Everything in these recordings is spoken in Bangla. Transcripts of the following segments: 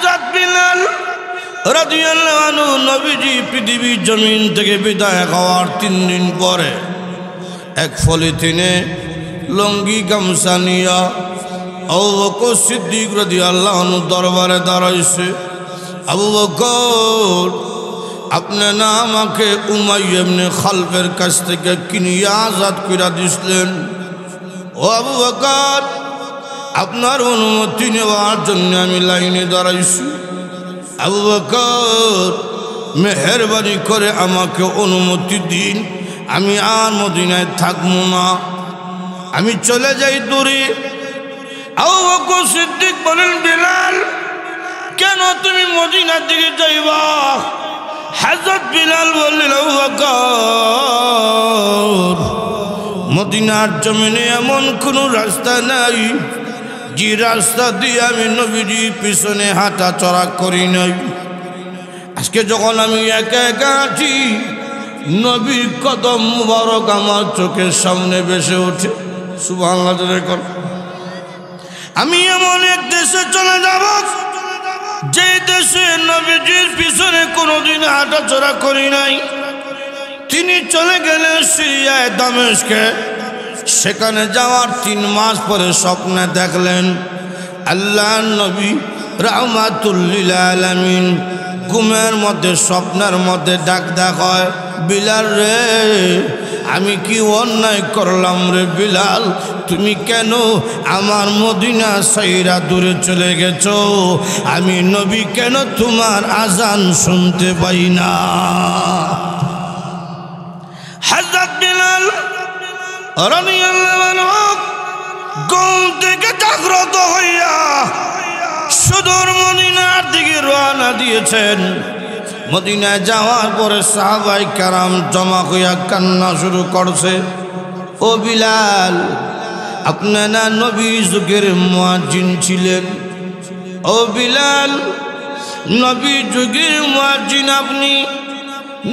হযরত বিলাল রাদিয়াল্লাহু আনহু নবীজি পৃথিবীর জমিন থেকে বিদায় হওয়ার 3 দিন পরে এক পলিথিনে লঙ্গি গামছা নিয়া আবু বকর সিদ্দিক রাদিয়াল্লাহু আনহু দরবারে দাঁড়াইছে। আবু বকর, আপনি না আমাকে উমাইয়া ইবনে খালফের কাছ থেকে কিনিয়া আজাদ কইরা দিছিলেন। ও আবু বকর, আপনার অনুমতি নেওয়ার জন্য আমি লাইনে দাঁড়াইছি। আবু বকর, মেহেরবানি করে আমাকে অনুমতি দিন, আমি আর মদিনায় থাকবো না, আমি চলে যাই দূরে। আবু বকর সিদ্দিক বলেন, বিলাল, কেন তুমি মদিনার দিকে যাইবা? হযরত বিলাল বললেন, আবু বকর, মদিনার জমিনে এমন কোনো রাস্তা নাই যে রাস্তা দিয়ে আমি নবীজির পিছনে হাঁটা চলা করি নাই। আজকে যখন আমি একা একা আছি, নবীর কদম মুবারক আমার চোখের সামনে ভেসে ওঠে। সুবহানাল্লাহ। আমি এমন এক দেশে চলে যাব যে দেশে নবীজির পিছনে কোনোদিন হাঁটা চলা করি নাই। তিনি চলে গেলেন সিরিয়ায় দামেস্কে। সেখানে যাওয়ার 3 মাস পরে স্বপ্নে দেখলেন আল্লাহর নবী রাহমাতুল লিল আলামিন ঘুমের মধ্যে, স্বপ্নের মধ্যে ডাক হয়, বিলাল রে, আমি কি অন্যায় করলাম রে বিলাল? তুমি কেন আমার মদিনা সাইরা দূরে চলে গেছো? আমি নবী কেন তোমার আজান শুনতে পাই না? হযরত বিলাল রাদিয়াল্লাহু আনহু ঘুম থেকে জাগ্রত হইয়া সুদূর মদিনার দিকে রওনা দিয়েছেন। মদিনায় যাওয়ার পরে সাহাবায়ে কেরাম জমা হইয়া কান্না শুরু করছে। ও বিলাল, আপনি না নবী যুগের মুয়াজ্জিন ছিলেন? ও বিলাল, নবী যুগের মুয়াজ্জিন আপনি,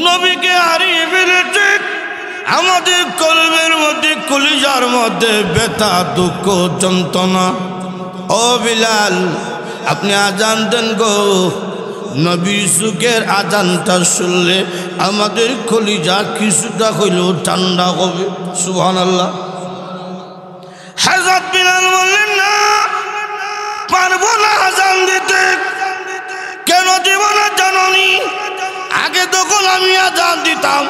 নবীকে হারিয়ে ফেলেছেন। আমাদের কলবের মধ্যে, কলিজার মধ্যে ব্যথা, দুঃখ, যন্ত্রণা। ও বিলাল, আপনি আজান দেন গো। নবী যুগের আজানটা শুনলে আমাদের কলিজা কিছুটা হইলেও ঠান্ডা হবে। সুবহানাল্লাহ। হযরত বিলাল বললেন, না, পারবো না আজান দিতে। কেন দিব না জানোনি? আগে তখন আমি আজান দিতাম,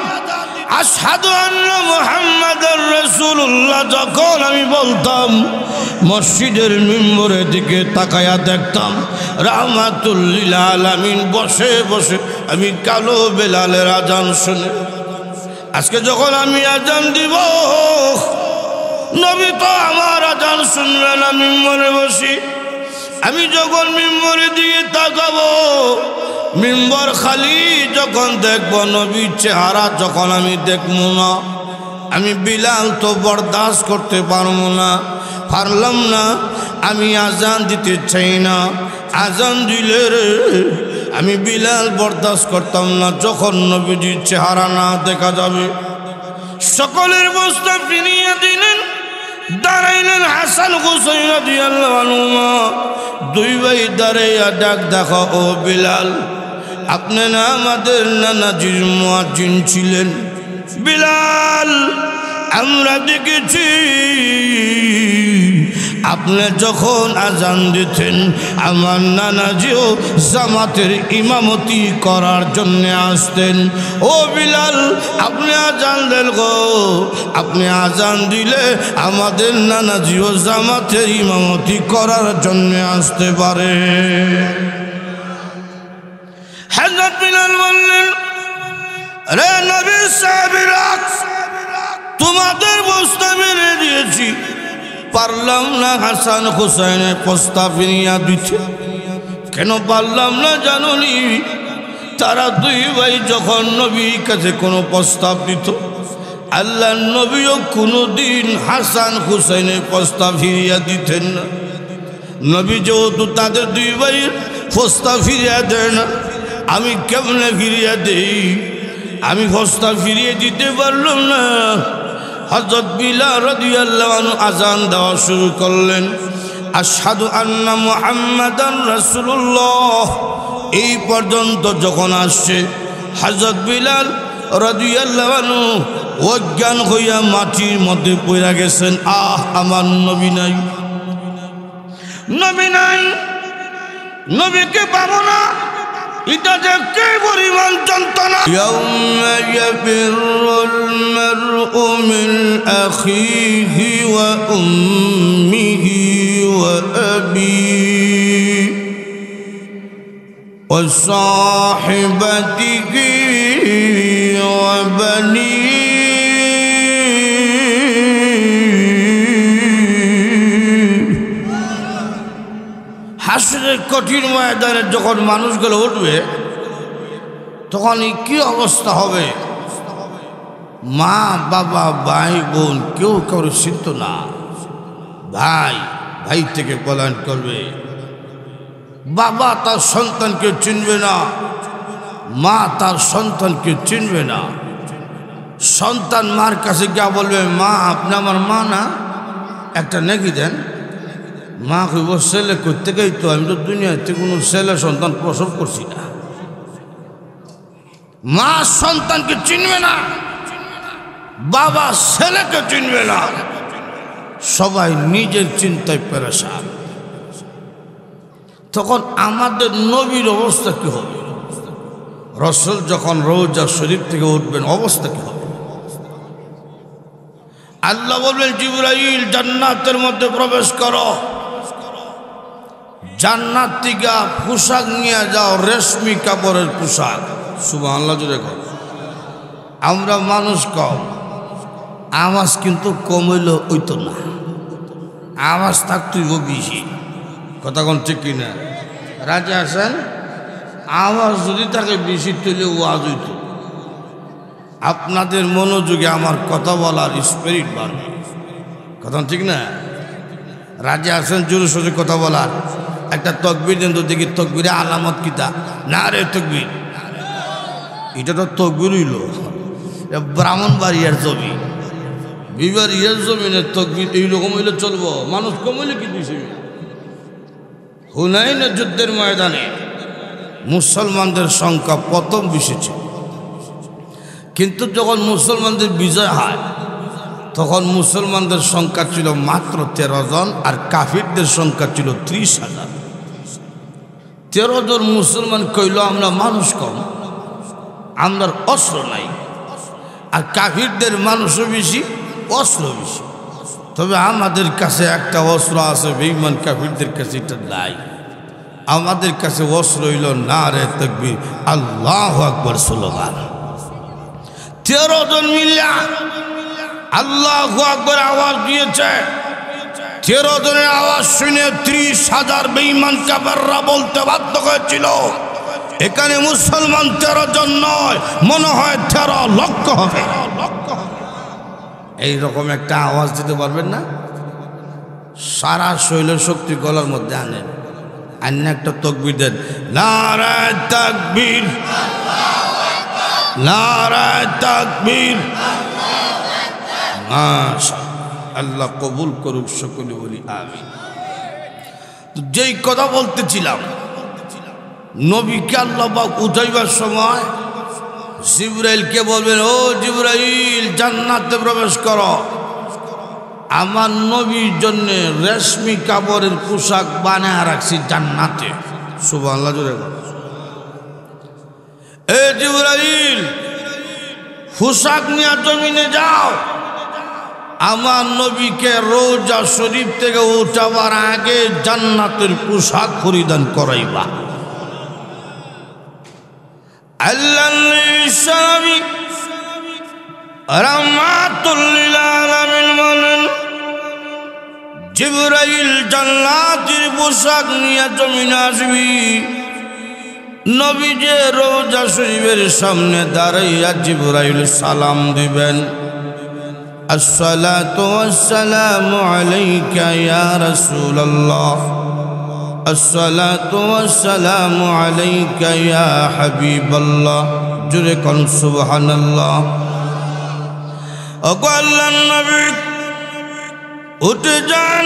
আশহাদু আন্না মুহাম্মাদুর রাসূলুল্লাহ যখন আমি বলতাম, মসজিদের মিম্বরের দিকে তাকায়া দেখতাম রাহমাতুল লিল আলামিন বসে বসে আমি কালো বেলালের আজান শুনে। আজকে যখন আমি আজান দিব, নবী তো আমার আজান শুনবে না, মিম্বরে বসি। আমি যখন মিম্বরের দিকে তাকাবো, মিম্বর খালি যখন দেখব, নবীর চেহারা যখন আমি দেখব না, আমি বিলাল তো বরদাস্ত করতে পারলাম না। আমি আজান দিতে চাই না। আজান দিলে রে আমি বিলাল বরদাস্ত করতাম না যখন নবীজির চেহারা না দেখা যাবে। সকলের বস্তা ফিরিয়ে দিলেন। দাঁড়াইলেন হাসান হুসাইন রাদিয়াল্লাহু আনহুমা। 2 ভাই দাঁড়াইয়া ডাক দেখো, ও বিলাল, আপনি না আমাদের নানাজির মুয়াজ্জিন ছিলেন? বিলাল, আমরা দেখেছি আপনি যখন আজান দিতেন আমার নানাজিও জামাতের ইমামতি করার জন্য আসতেন। ও বিলাল, আপনি আজান দেন গো। আপনি আজান দিলে আমাদের নানাজিও জামাতের ইমামতি করার জন্য আসতে পারে। হযরত বিলাল বললেন, রে নবীর সাহাবীরা, তোমাদের বস্তা মেরে দিয়েছি, পারলাম না হাসান হুসাইনের প্রস্তাব ফিরিয়ে দিতে। কেন পারলাম না জানোনি? তারা 2 ভাই যখন নবীর কাছে কোনো প্রস্তাব দিত, আল্লাহর নবীও কোনোদিন হাসান হুসাইনের প্রস্তাব ফিরিয়ে দিতেন না। নবী যেহেতু তাদের 2 ভাইয়ের প্রস্তাব ফিরিয়ে দেয় না, আমি কেমনে ফিরিয়ে দেই? আমি প্রস্তাব ফিরিয়ে দিতে পারলাম না। হযরত বিলাল রাদিয়াল্লাহু আনহু আজান দেওয়া শুরু করলেন। আশহাদু আন্না মুহাম্মাদান রাসূলুল্লাহ এই পর্যন্ত যখন আসছে হযরত বিলাল রাদিয়াল্লাহু আনহু অজ্ঞান হইয়া মাটির মধ্যে পড়ে গেছেন। আমার নবী নাই, নবী নাই, নবীকে পাবো না, এটা যে কে পরিমাণ যন্ত্রণা। ইয়াউমা ইয়াফিরুল মারউ মিন আখিহি ওয়া উম্মিহি ওয়া আবিহি ওয়া সাহিবাতিহি ওয়া বানিহি। হাসরের কঠিন ময়দানে যখন মানুষগুলো উঠবে তখন কি অবস্থা হবে? মা বাবা ভাই বোন কেউ কারো চিনত না। ভাই ভাই থেকে পলায়ন করবে, বাবা তার সন্তানকে চিনবে না, মা তার সন্তানকে চিনবে না। সন্তান মার কাছে গিয়ে বলবে, মা আপনি আমার মা না, একটা নেকি দেন। মা কইব ছেলে করতে গেই তো, আমি তো দুনিয়াতে কোনো ছেলে সন্তান প্রসব করছি না। মা সন্তানকে চিনবে না, বাবা ছেলেকে চিনবে না, সবাই নিজের চিন্তায় পেরেশান। তখন আমাদের নবীর অবস্থা কি হবে? রাসূল যখন রওজা শরীফ থেকে উঠবেন অবস্থা কি হবে? আল্লাহ বলবেন, জিবরাইল জান্নাতের মধ্যে প্রবেশ করো, জান্নাত থেকে পোশাক নিয়ে যাও, রেশমি কাপড়ের পোশাক। সুবহানাল্লাহ জোরে কর। আমরা মানুষ কম, আওয়াজ কিন্তু কম হইলে হইতো না, আওয়াজ থাকতই বেশি। কথা কোন ঠিক কিনা? রাজি আছেন? আওয়াজ যদি থাকে বেশি তুলে ওয়াজ হইতো। আপনাদের মনোযোগে আমার কথা বলার স্পিরিট বাড়বে। কথা ঠিক না? রাজি আছেন জোরে সোজে কথা বলার? একটা তকবীর দেন তো দেখি, তকবীরে আলামত কিতা? না রে তকবীর, এটা তো তকবীর হইল ব্রাহ্মণবাড়িয়ার জমি, বিবাড়িয়ার জমিনের তকবীর এইরকম হইলে চলবো? মানুষ কম হইলে কি দিয়েছে? হুনাইনের যুদ্ধের ময়দানে মুসলমানদের সংখ্যা প্রথম বেশিছে, কিন্তু যখন মুসলমানদের বিজয় হয় তখন মুসলমানদের সংখ্যা ছিল মাত্র 13 জন, আর কাফিরদের সংখ্যা ছিল 30,000। 13 জন মুসলমান কইল আমরা মানুষ কম, আমরা অস্ত্র নাই, আর কাফিরদের মানুষও বেশি, অস্ত্র বেশি। তবে আমাদের কাছে একটা অস্ত্র আছে, বেঈমান কাফিরদের কাছে এটা নাই। আমাদের কাছে অস্ত্র হইল নারে তাকবীর, আল্লাহু আকবার স্লোগান। 13 জন মিল্লা আল্লাহু আকবার আওয়াজ দিয়েছে। 13 জনের আওয়াজ শুনে 30,000 বেঈমান কাফেররা বলতে বাধ্য হয়েছিল, এখানে মুসলমান 13 জন নয়, মনে হয় 13 লক্ষ হবে। এইরকম একটা আওয়াজ দিতে পারবেন না? সারা শৈল শক্তি গলার মধ্যে আনেন, আন্য একটা তকবীর দেন, নারায়ে তাকবীর, নারায়ে তাকবীর। আল্লাহ কবুল করুক, সকলে বলি আমিন। যেই কথা বলতেছিলাম, নবীকে আল্লাহ পাক উঠাইবার সময় জিবরাইলকে বলবেন, ও জিবরাইল জান্নাতে প্রবেশ করো, আমার নবীর জন্য রেশমি কাপড়ের পোশাক বানায় রাখছি জান্নাতে। সুবহানাল্লাহ জোরে বলো। এ জিবরাইল পোশাক নিয়ে জমিনে যাও, আমার নবীকে রওজা শরীফ থেকে উঠাবার আগে জান্নাতের পোশাক পরিধান করাইবা। আল্লাহ নবী রাহমাতুল লিল আলামিন বলেন, জিবরাইল জান্নাতের পোশাক নিয়ে জমিনে আসবি। নবী যে রওজা শরীফের সামনে দাঁড়াইয়া জিবরাইল সালাম দিবেন, আসসালাতু ওয়াসসালামু আলাইকা ইয়া রাসূলুল্লাহ, আসসালাতু ওয়াসসালামু আলাইকা ইয়া হাবিবাল্লাহ। জোরে কোন সুবহানাল্লাহ। ওগো আল্লাহর নবী উঠে যান,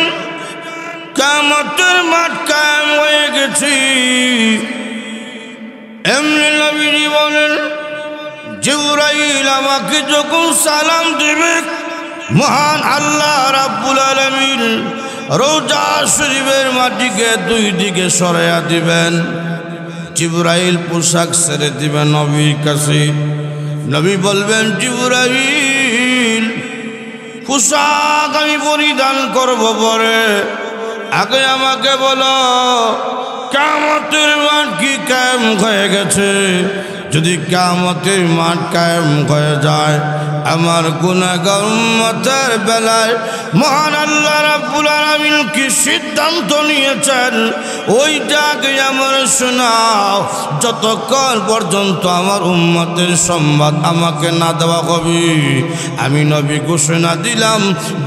কিয়ামতের মাঠ কায়েম হয়ে গেছে। এমনি নবীজি বলেন, জিবরাইল আমাকে যখন সালাম দিবে, মহান আল্লাহ রাব্বুল আলামিন রওজা শরীফের মাটিকে দুই দিকে সরাইয়া দিবেন। জিবরাইল পোশাক ছেড়ে দিবেন নবীর কাছে। নবী বলবেন, জিবরাইল পোশাক আমি পরিধান করব পরে, আগে আমাকে বলো কিয়ামতের মাঠ কি কায়েম হয়ে গেছে? যদি কিয়ামতের মাঠ কায়েম হয়ে যায়, আমার গুনাহগার উম্মতের বেলায় মহান আল্লাহ রাব্বুল আলামিন কি সিদ্ধান্ত নিয়েছেন ওইটাকে আমার শোনাও। যতক্ষণ পর্যন্ত আমার উম্মতের সংবাদ আমাকে না দেওয়া হবে, আমি নবী ঘোষণা দিলাম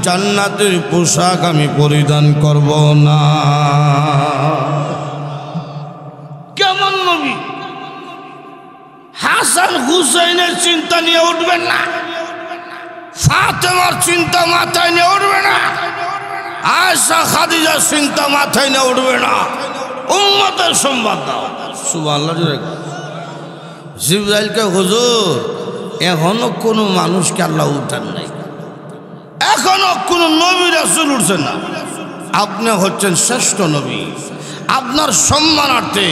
জান্নাতের পোশাক আমি পরিধান করব না। কেমন নবী? হাসান হুসাইনের চিন্তা নিয়ে উঠবেন না, ফাতেমার চিন্তা মাথায় নিয়ে উঠবে না, আয়েশা খাদিজার চিন্তা মাথায় নিয়ে উঠবে না। উম্মতের সংবাদ দাও। সুবহানাল্লাহ। জিবরাইলকে, হুজুর এখনো কোনো মানুষকে আল্লাহ উঠান নাই, এখনো কোনো নবী রাসূল উঠছেন না, আপনি হচ্ছেন শ্রেষ্ঠ নবী। আপনার সম্মানার্থে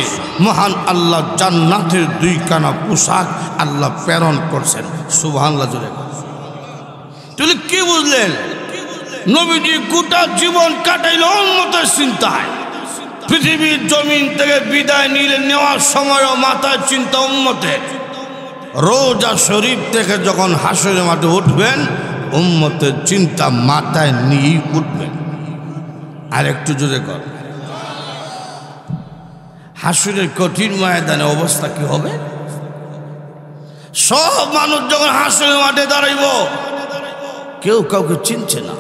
মহান আল্লাহ জান্নাতের দুইখানা পোশাক আল্লাহ প্রেরণ করছেন। সুবহানাল্লাহ। তুই কি বুঝলেন? নবীজি গোটা জীবন কাটাইল উম্মতের চিন্তায়। পৃথিবীর জমিন থেকে বিদায় নেওয়ার সময়ও মাথায় চিন্তা উম্মতের। রওজা শরীফ থেকে যখন হাসরের মাঠে উঠবেন, উম্মতের চিন্তা মাথায় নিয়ে উঠবেন। আর একটু জোরে কর। হাসরের কঠিন ময়দানে অবস্থা কি হবে? সব মানুষ যখন হাসরের মাঠে দাঁড়াইব, কেউ কাউকে চিনছে না।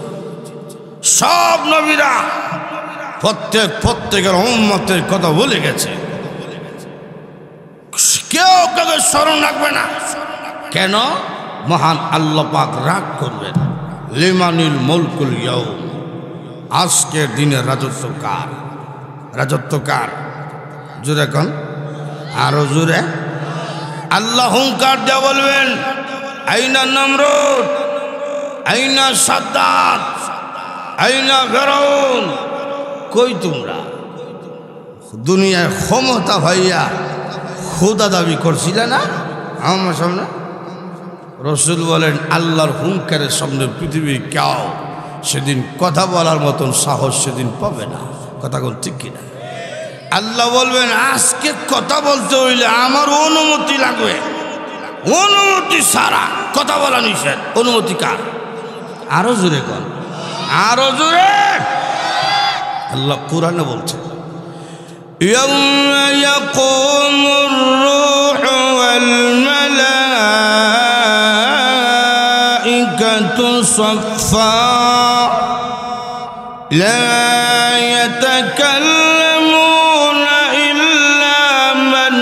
সব নবীরা প্রত্যেকের উম্মতের কথা বলে গেছে, কেউ কাউকে স্মরণ রাখবে না। কেন? মহান আল্লাহ পাক রাগ করবেন। লিমানিল মুলকুল ইয়াউম, আজকের দিনে রাজত্ব কার? রাজত্ব কার? জোরে কোন? আরো জোরে। আল্লাহ হুঙ্কার দিয়ে বলবেন, আইনা নমরুদ, আইনা সাদ্দাত, আইনা ফিরআউন, কই তোমরা? দুনিয়ায় ক্ষমতা ভাইয়া খোদা দাবি করছিলে না আমার সামনে? রসুল বলেন, আল্লাহর হুঙ্কারের সামনে পৃথিবীর কেউ সেদিন কথা বলার মতন সাহস সেদিন পাবে না। কথা কোন ঠিক কিনা? আল্লাহ বলবেন, আজকে কথা বলতে হইলে আমার অনুমতি লাগবে, অনুমতি ছাড়া কথা বলা নিষেধ। অনুমতি কার? আরো জোরে কর, আরো জোরে। আল্লাহ কুরআনে বলছে, ইয়াউমা ইয়াকুমুর রূহু ওয়াল মালাইকাতু সাফফা লা ইয়াতাকাল্লামুনা ইল্লা মান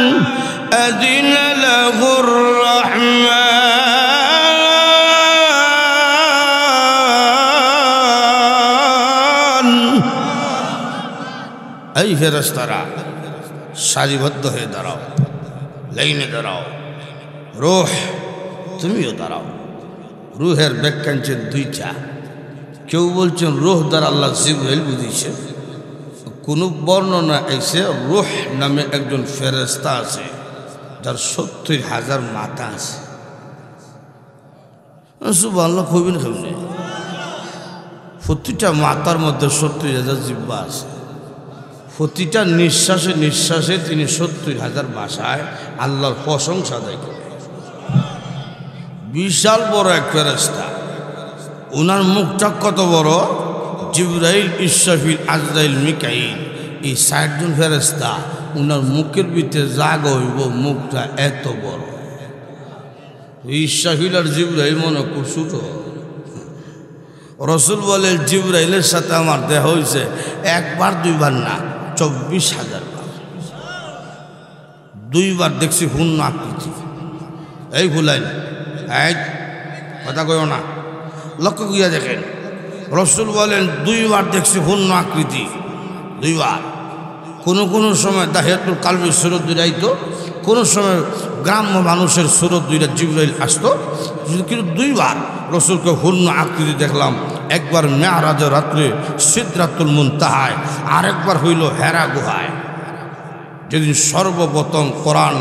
আযিনা লাহুর রাহমান। এই ফেরেশতারা সারিবদ্ধ হয়ে দাঁড়াও, লাইনে দাঁড়াও। রূহ তুমিও দাঁড়াও। রুহের ব্যাখ্যাঞ্চের দুইটা। কেউ বলছেন রূহ দ্বারা আল্লাহ জিবরাইল বুঝিয়েছে। কোনো বর্ণনা এসে রূহ নামে একজন ফেরেশতা আছে যার 70,000 মাথা আছে। সুবহানাল্লাহ। খুবই খুবই প্রতিটা মাথার মধ্যে 70,000 জিহ্বা আছে। প্রতিটা নিঃশ্বাসে নিঃশ্বাসে তিনি 70,000 ভাষায় আল্লাহর প্রশংসা আদায় করেন। বিশাল বড় এক ফেরেশতা। ওনার মুখটা কত বড়! জিবরাইল, ইসরাফিল, আজরাইল, মিকাইল, এই 60 জন ফেরেশতা, ওনার মুখের ভিতরে জাগ হইব, মুখটা এত বড়। ইসরাফিল আর জিবরাইল মনে খুব ছোট। রসুল বলে, জিবরাইলের সাথে আমার দেখা হয়েছে একবার দুইবার না, 24,000 বার। দুইবার দেখছি পূর্ণ আকৃতি। এই ভুলাই এই কথা কইও না, লক্ষ্য করিয়া দেখেন। রসুল বলেন, দুইবার দেখছি পূর্ণ আকৃতি। দুইবার। কোনো সময় দাহিয়াতুল কালবির সুরত দুইটা আইতো, কোনো সময় গ্রাম্য মানুষের সুরত দুইটা জিবরাইল আসতো, কিন্তু দুইবার রসুলকে হুন্ন আকৃতি দেখলাম। একবার মেরাজের রাত্রে সিদরাতুল মুনতাহায়, আরেকবার হইল হেরা গুহায়। যেদিন সর্বপ্রথম কোরআন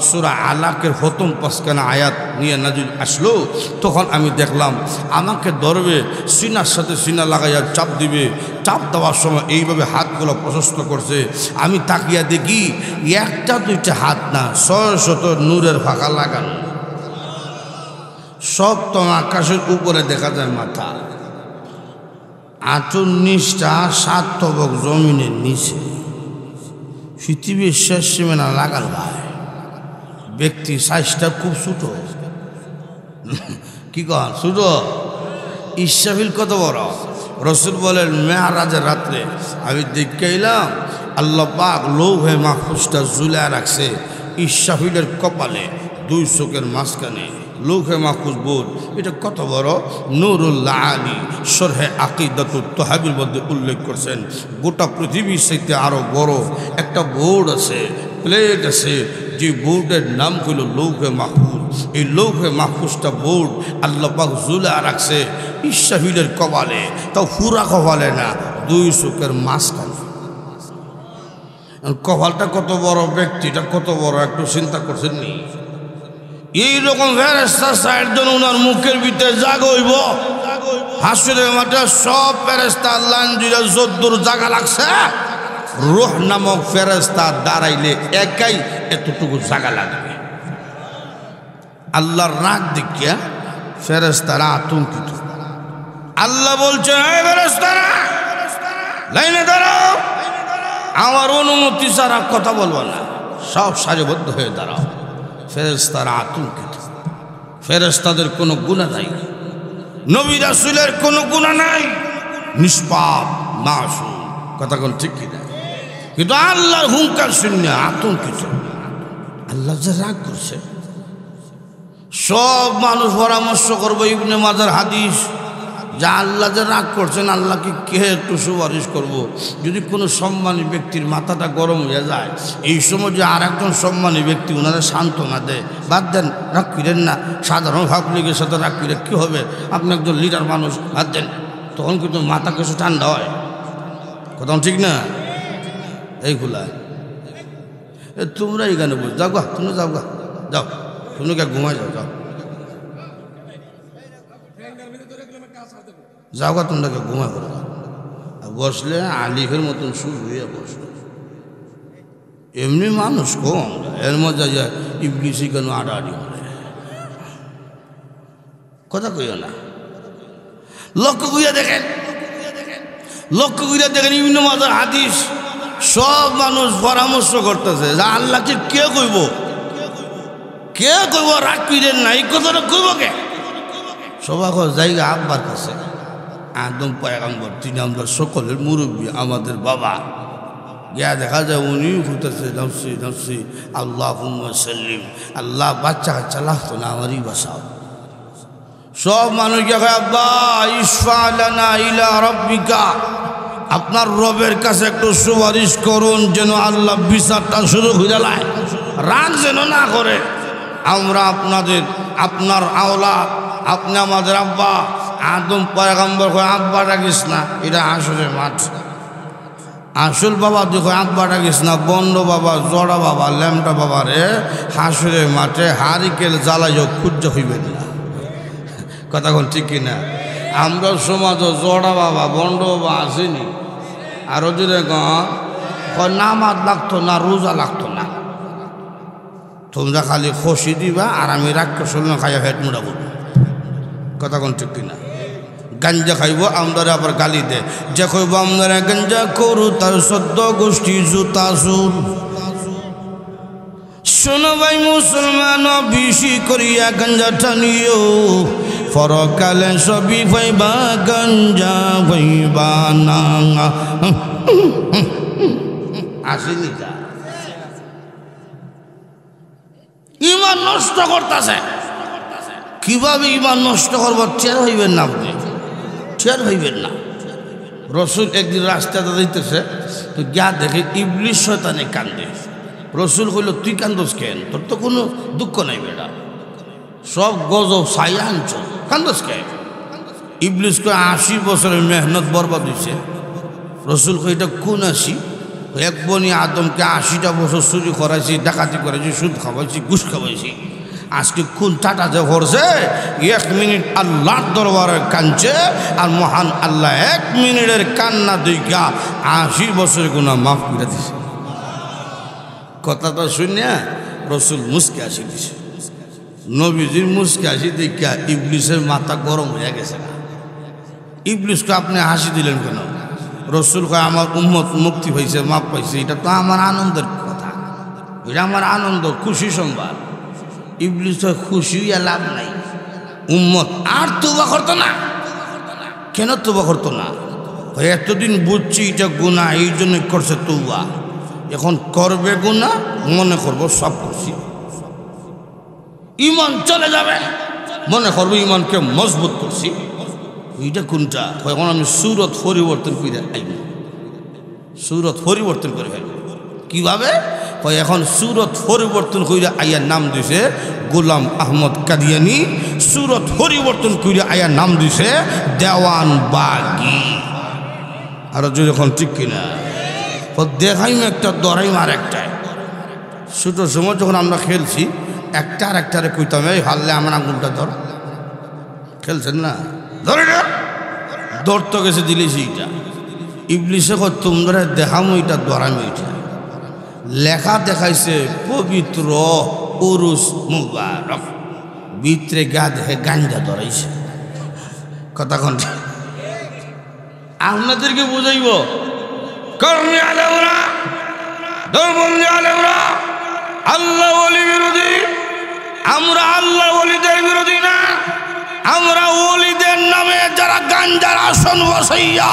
সূরা আলাকের প্রথম ৫খানা আয়াত নিয়ে নাজিল আসলো, তখন আমি দেখলাম আমাকে ধরবে, সিনার সাথে সিনা লাগাইয়া চাপ দিবে। চাপ দেওয়ার সময় এইভাবে হাতগুলো প্রশস্ত করছে। আমি তাকিয়া দেখি একটা দুইটা হাত না, ৬০০ নূরের ফাঁকা লাগানো। সপ্তম আকাশের উপরে দেখা যায় মাথা, ৪৮টা ৭ তবক জমিনের নিচে। পৃথিবীর শেষ সীমানা লাগাল ভাই। ব্যক্তি সাইজটা খুব ছোট, কি কন ছোট? ইসরাফিল কত বড়? রসুল বলেন মেরাজের রাত্রে আমি দেখে এলাম আল্লাহ পাক লৌহে মাহফুজটা ঝুলায় রাখছে ইসরাফিলের কপালে, 2 চোখের মাঝখানে লৌহে মাহফুজ বোর্ড। এটা কত বড়! নুরুল্লাহ আলী শরহে আকিদাতুত তহাবির মধ্যে উল্লেখ করছেন গোটা পৃথিবীর চাইতে আরও বড় একটা বোর্ড আছে, প্লেট আছে, যে বোর্ডের নাম হলো লৌহে মাহফুজ। এই লৌহে মাহফুজটা বোর্ড আল্লাহ পাক ঝুলা রাখছে ইসরাফিলের কপালে, তাও পুরা কপালে না, 2 চোখের মাঝখানে। কপালটা কত বড়, ব্যক্তিটা কত বড়, একটু চিন্তা করছেন নি? এইরকম ফেরেশতা 4 জন ওনার মুখের ভিতরে জাগ হইব। হাসরের মাঠে সব ফেরেশতা আল্লাহ জিরা যদ্দুর জায়গা লাগছে, রূহ নামক ফেরেশতা দাঁড়াইলে একাই এতটুকু জায়গা লাগবে। আল্লাহর রাগ দেখিয়া ফেরেশতারা আতঙ্কিত। আল্লাহ বলছে, এই ফেরেশতারা লাইনে দাঁড়াও, আমার অনুমতি ছাড়া কথা বলবো না, সব সারিবদ্ধ হয়ে দাঁড়াও। ফেরেশতারা আতঙ্কিত। ফেরেশতাদের কোনো গুনাহ নাই, নবী রাসূলের কোনো গুনাহ নাই, নিষ্পাপ মাসুম। কথা কোন ঠিক কিনা? কিন্তু আল্লাহর হুঙ্কার শুনে আতঙ্কিত। আল্লাহ যে রাগ করছে, সব মানুষ পরামর্শ করবো ইবনে মাজার হাদিস, যা আল্লাহ যে রাগ করছেন আল্লাহকে কে একটু সুপারিশ করব। যদি কোনো সম্মানী ব্যক্তির মাথাটা গরম হয়ে যায়, এই সময় যে আর একজন সম্মানী ব্যক্তি ওনারা সান্ত্বনা দেয়, বাদ দেন, রাগ করেন না, সাধারণ পাবলিকের সাথে রাগ করে কী হবে, আপনি একজন লিডার মানুষ, বাদ দেন, তখন কিন্তু মাথা কিছু ঠান্ডা হয়। কথা ঠিক না? এইগুলা তোমরা এখানে বুঝ যাও গা, তুমি যাও গা, যাও তুমি কে ঘুমাই যাও, যাও যাও গা, তোমরাকে ঘুমাই করে বসলে আলিফের মতন শুরু হয়ে বসলো। এমনি মানুষ কম, এর মধ্যে যায় ইবলিসি কেন আড়াআড়ি করে, কথা কইও না। লক্ষ্য করিয়া দেখেন, লক্ষ্য করিয়া দেখেন ইবনে মাজার হাদিস, সব মানুষ পরামর্শ করতেছে যে আল্লাহকে কে কইব, কে কইব, রাগ কইরেন না, এই কথাটা কইব কে? সবাই জায়গা আব্বার কাছে, আদম পয়গম্বর, তিনি আমরা সকলের মুরব্বী, আমাদের বাবা। গিয়া দেখা যায় উনি হইতেছে নফসি নফসি, আল্লাহুম্মা সাল্লিম, আল্লাহ বাচ্চা কাচ্চা লাগতো না, আমারই বাসাও। সব মানুষ গিয়া কয়, আব্বা ইশফা লানা ইলা রাব্বিকা, আপনার রবের কাছে একটু সুপারিশ করুন যেন আল্লাহ বিচারটা শুরু হয়ে যায়, রাগ যেন না করে। আমরা আপনাদের, আপনার আওলাদ, আপনি আমাদের আব্বা। আদম পয়গম্বর কয়, আব্বা ডাকিস না, এটা আসলের মাঠ। আসল বাবা দেখো, আব্বা ডাকিস না, বন্ড বাবা, জড়া বাবা, ল্যামটা বাবা রে হাসুরের মাঠে হারিকেল জ্বালাইও খুঁজ হইবেন না। কথা কোন ঠিক কিনা? আমরা সমাজ জড়া বাবা, বন্ড বাবা আসেনি। আরো যদি নামাজ লাগতো না, রোজা লাগতো না, তোমরা খালি খসি দিবা আর আমি রাখতে শুনলে খাইয়া হেড মুড়া করবো। কথা কোন ঠিক কিনা? গাঞ্জা খাইব, আমরা আবার গালি দে, যে কইব আমরা গাঞ্জা করু তার 14 গোষ্ঠী জুতা চুল। শোনো ভাই মুসলমান, বেশি করিয়া গাঞ্জা টানিও, পরকালে সবই পাইবা, গাঞ্জা পাইবা না। আসেনি তা ইমান নষ্ট করতেছে। কিভাবে ইমান নষ্ট করবো টের হইবেন না, আপনি টের হইবেন না। রসুল একদিন রাস্তাতে যাইতেছে, তো গিয়া দেখে ইবলিস শয়তানে কান্দে। রসুল কইল, তুই কান্দোস কেন? তোর তো কোনো দুঃখ নাই বেটা, সব গজব ছাইয়া আনছ, কান্দোস কেন? ইবলিস কয় 80 বছরের মেহনত বরবাদ হয়েছে। রসুল কয়, এটা কোন 80? এক বনি আদমকে 80টা বছর চুরি করাইছি, ডাকাতি করাইছি, সুদ খাওয়াইছি, ঘুষ খাওয়াইছি, আজকে কোন টাটা যে করছে 1 মিনিট আল্লাহর দরবারে কাঁদছে, আর মহান আল্লাহ 1 মিনিটের কান্না দেখা 80 বছরের গুনাহ মাফ করে দিছে। কথাটা শুনিয়া রসুল মুসকে আসি দিছে। নবীজির মুসকে আসি দেখা ইবলিসের মাথা গরম হয়ে গেছে। ইবলিসকে আপনি হাসি দিলেন কেন? রসুল কয়, আমার উম্মত মুক্তি হয়েছে, মাপ পাইছে, এটা তো আমার আনন্দের কথা, এটা আমার আনন্দ, খুশি সংবাদ। ইবলিস খুশি হইয়া লাভ নাই, উম্মত আর তওবা করতো না। কেন তওবা করতো না? এতদিন বুঝছি এটা গুনাহ, এই জন্য করছে তওবা। এখন করবে গুনাহ, মনে করবো সব করছি, ইমান চলে যাবে, মনে করবো ইমানকে মজবুত করছি। এইটা কোনটা? এখন আমি সুরত পরিবর্তন করে আইব, সুরত পরিবর্তন করে ফেলব। কিভাবে? এখন সুরত পরিবর্তন করে আইয়ার নাম দিছে গোলাম আহমদ কাদিয়ানি, সুরত পরিবর্তন করে আইয়ার নাম দিছে দেওয়ান বাগি। আরো যখন ঠিক কিনা দেখাইম একটা দরাইম আর একটাই। ছোট সময় যখন আমরা খেলছি, একটা আর একটারে কইতাম, এই হারলে আমার আঙুলটা ধর। খেলছেন না? ধরে না, দৌড়তে গেছে দিলেছি। এটা ইবলিসে কয়, তোমরা দেখামো এটা দরাইম। এটা লেখা দেখাইছে পবিত্র উরুস মুবারক, ভিতরে গা দেখে গাঞ্জা ধরাইছে। কথা কোন আপনাদেরকে বুঝাইব, কর্মী আলেমরা, ধর্মবন্ধী আলেমরা, আল্লাহ ওলি বিরোধী। আমরা আল্লাহ ওলিদের বিরোধী না, আমরা ওলিদের নামে যারা গাঞ্জার আসন বসাইয়া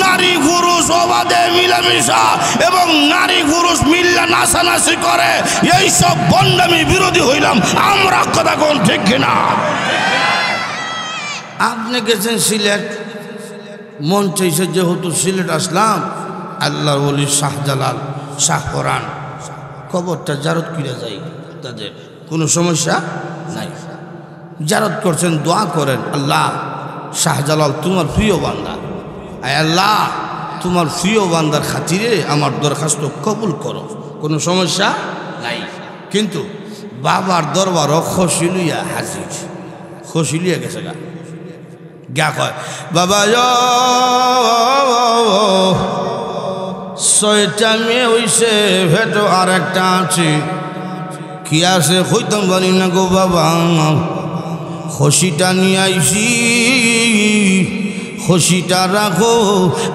নারী পুরুষ অবাধে মিলামিশা এবং নারী পুরুষ মিল্লা নাচানাচি করে, এইসব বন্ডামি বিরোধী হইলাম আমরা। কথা কোন ঠিক কিনা? আপনি গেছেন সিলেট, মন চাইছে যেহেতু সিলেট আসলাম, আল্লাহ ওলি শাহজালাল, শাহ কোরআন কবরটা জারত করে যাই, তাদের কোনো সমস্যা নাই। জারত করছেন, দোয়া করেন, আল্লাহ শাহজালাল তোমার প্রিয় বান্দা, আয় আল্লাহ তোমার প্রিয় বান্দার খাতিরে আমার দরখাস্ত কবুল করো, কোনো সমস্যা নাই। কিন্তু বাবার দরবার খসিলিয়া হাজির, খসিলিয়া গেছে গা, গা কয়, বাবা 6টা মেয়ে হইছে, ভেটো আর একটা আছে, কি আছে হইতাম জানি না গো বাবা, খসিটা নিয়ে আইসি, খসিটা রাখো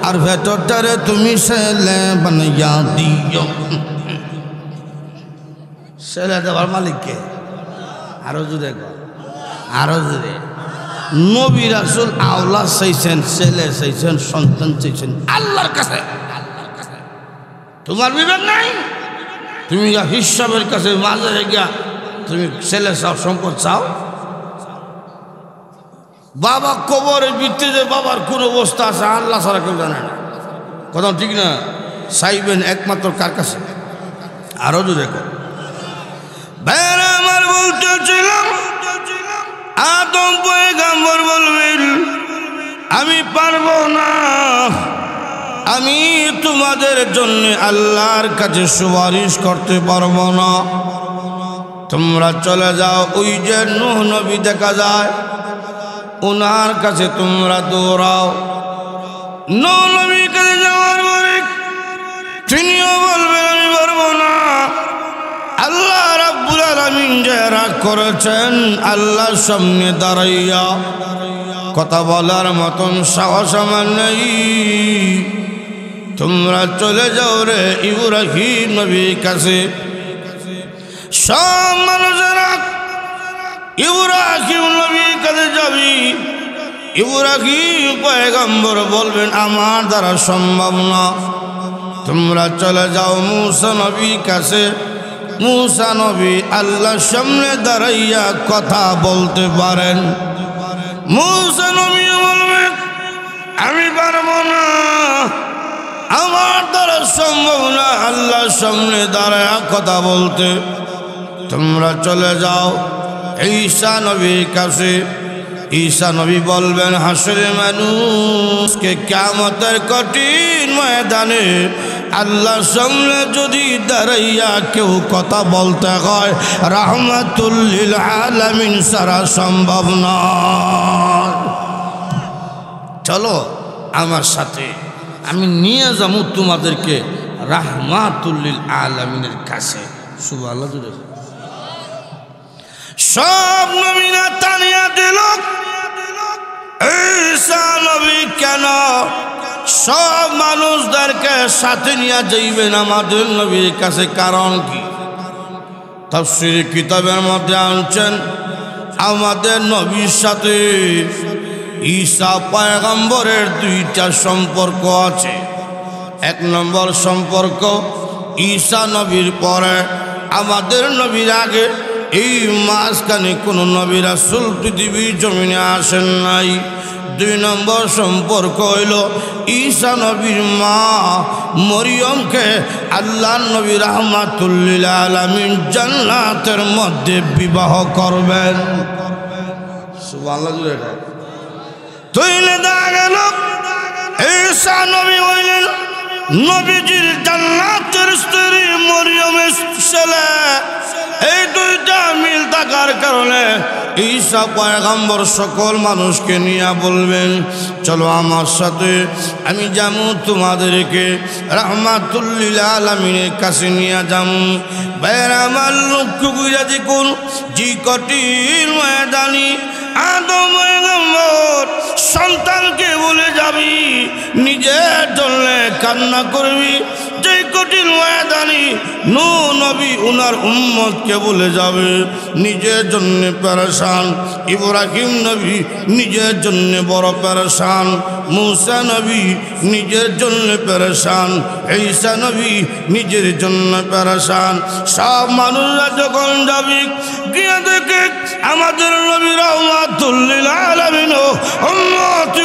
আর ভেতরটারে তুমি ছেলে বানাইয়া দিও। ছেলে দেওয়ার মালিককে আরো জুড়ে, আরো জুড়ে। নবী রাসূল আওলাদ চাইছেন, ছেলে চাইছেন, সন্তান চাইছেন আল্লাহর কাছে। তোমার বিবেক নাই, তুমি হিসাবের কাছে মাঝে গিয়া তুমি ছেলে চাও, সম্পদ চাও। বাবা কবরের ভিত্তিতে বাবার কোন অবস্থা আছে আল্লাহ ছাড়া কেউ জানে না। কথা ঠিক না? চাইবেন একমাত্র কার কাছে? আরো জোরে কর। আমার বলতেছিলাম, আদম পয়গম্বর বলবেন, আমি পারবো না, আমি তোমাদের জন্য আল্লাহর কাছে সুপারিশ করতে পারবো না, তোমরা চলে যাও। ওই যে নূহ নবী দেখা যায়, ওনার কাছে তোমরা দৌড়াও। নূহ নবীর কাছে যাওয়ার পরে তিনিও বলবেন, আমি পারবো না। আল্লাহ রাব্বুল আলামিন যে রাগ করেছেন, আল্লাহর সামনে দাঁড়াইয়া কথা বলার মতন সাহস আমার নেই, তোমরা চলে যাও রে ইব্রাহিম নবীর কাছে। সব মানুষেরা ইব্রাহিম নবীর কাছে যাবি। ইব্রাহিম পয়গম্বর বলবেন, আমার দ্বারা সম্ভব না, তোমরা চলে যাও মূসা নবীর কাছে। মূসা নবী আল্লাহর সামনে দাঁড়াইয়া কথা বলতে পারেন। মূসা নবী বলবেন, আমি পারবো না, আমার দ্বারা সম্ভব না আল্লাহর সামনে দাঁড়ায় কথা বলতে। তোমরা চলে যাও ঈসা নবীর কাছে। ঈসা নবী বলবেন, হাসরের মানুষকে কিয়ামতের কঠিন ময়দানে আল্লাহর সামনে যদি দাঁড়াইয়া কেউ কথা বলতে হয়, রাহমাতুল লিল আলামিন ছাড়া সম্ভব নয়। চলো আমার সাথে, আমি নিয়ে যাবো তোমাদেরকে রাহমাতুল লিল আলামিনের কাছে। সুবহানাল্লাহ। সব নবীরা তানিয়া দিল, ঈসা নবী কেন সব মানুষদেরকে সাথে নিয়ে যাইবেন আমাদের নবীর কাছে? কারণ কি? তাফসীর কিতাবের মধ্যে আনছেন, আমাদের নবীর সাথে ঈসা পয়গম্বরের দুইটা সম্পর্ক আছে। এক নম্বর সম্পর্ক, ঈসা নবীর পরে আমাদের নবীর আগে এই মাঝখানে কোনো নবী রাসূল পৃথিবীর জমিনে আসেন নাই। দুই নম্বর সম্পর্ক হইল, ঈসা নবীর মা মরিয়মকে আল্লাহর নবী রাহমাতুল লিল আলামিন জান্নাতের মধ্যে বিবাহ করবেন। সুবহানাল্লাহ। তইলে দেখা গেল ঈসা নবী হইলেন নবীজির জান্নাতের স্ত্রী মরিয়মের ছেলে। এই দুইটা মিল থাকার কারণে ঈসা পয়গম্বর সকল মানুষকে নিয়ে বলবেন, চলো আমার সাথে, আমি যাবো তোমাদেরকে রাহমাতুল লিল আলামিনের কাছে নিয়ে যাবো। বাইরে আমার লক্ষ্য কইরা দেখুন, যে কঠিন ময়দানি আদম পয়গম্বর সন্তানকে বলে যাবি, নিজের জন্য কান্না করবি। যে কঠিন ময়দানি নূহ নবী উনার উম্মতকে বলে যাবে, নিজের জন্য পেরেশান। ইব্রাহিম নবী নিজের জন্য বড় পেরেশান। মূসা নবী নিজের জন্য পেরেশান। ঈসা নবী নিজের জন্য পেরেশান। সব মানুষরা যখন যাবি, গিয়ে দেখে আমাদের নবী রাহমাতুল লিল আলামিন উম্মত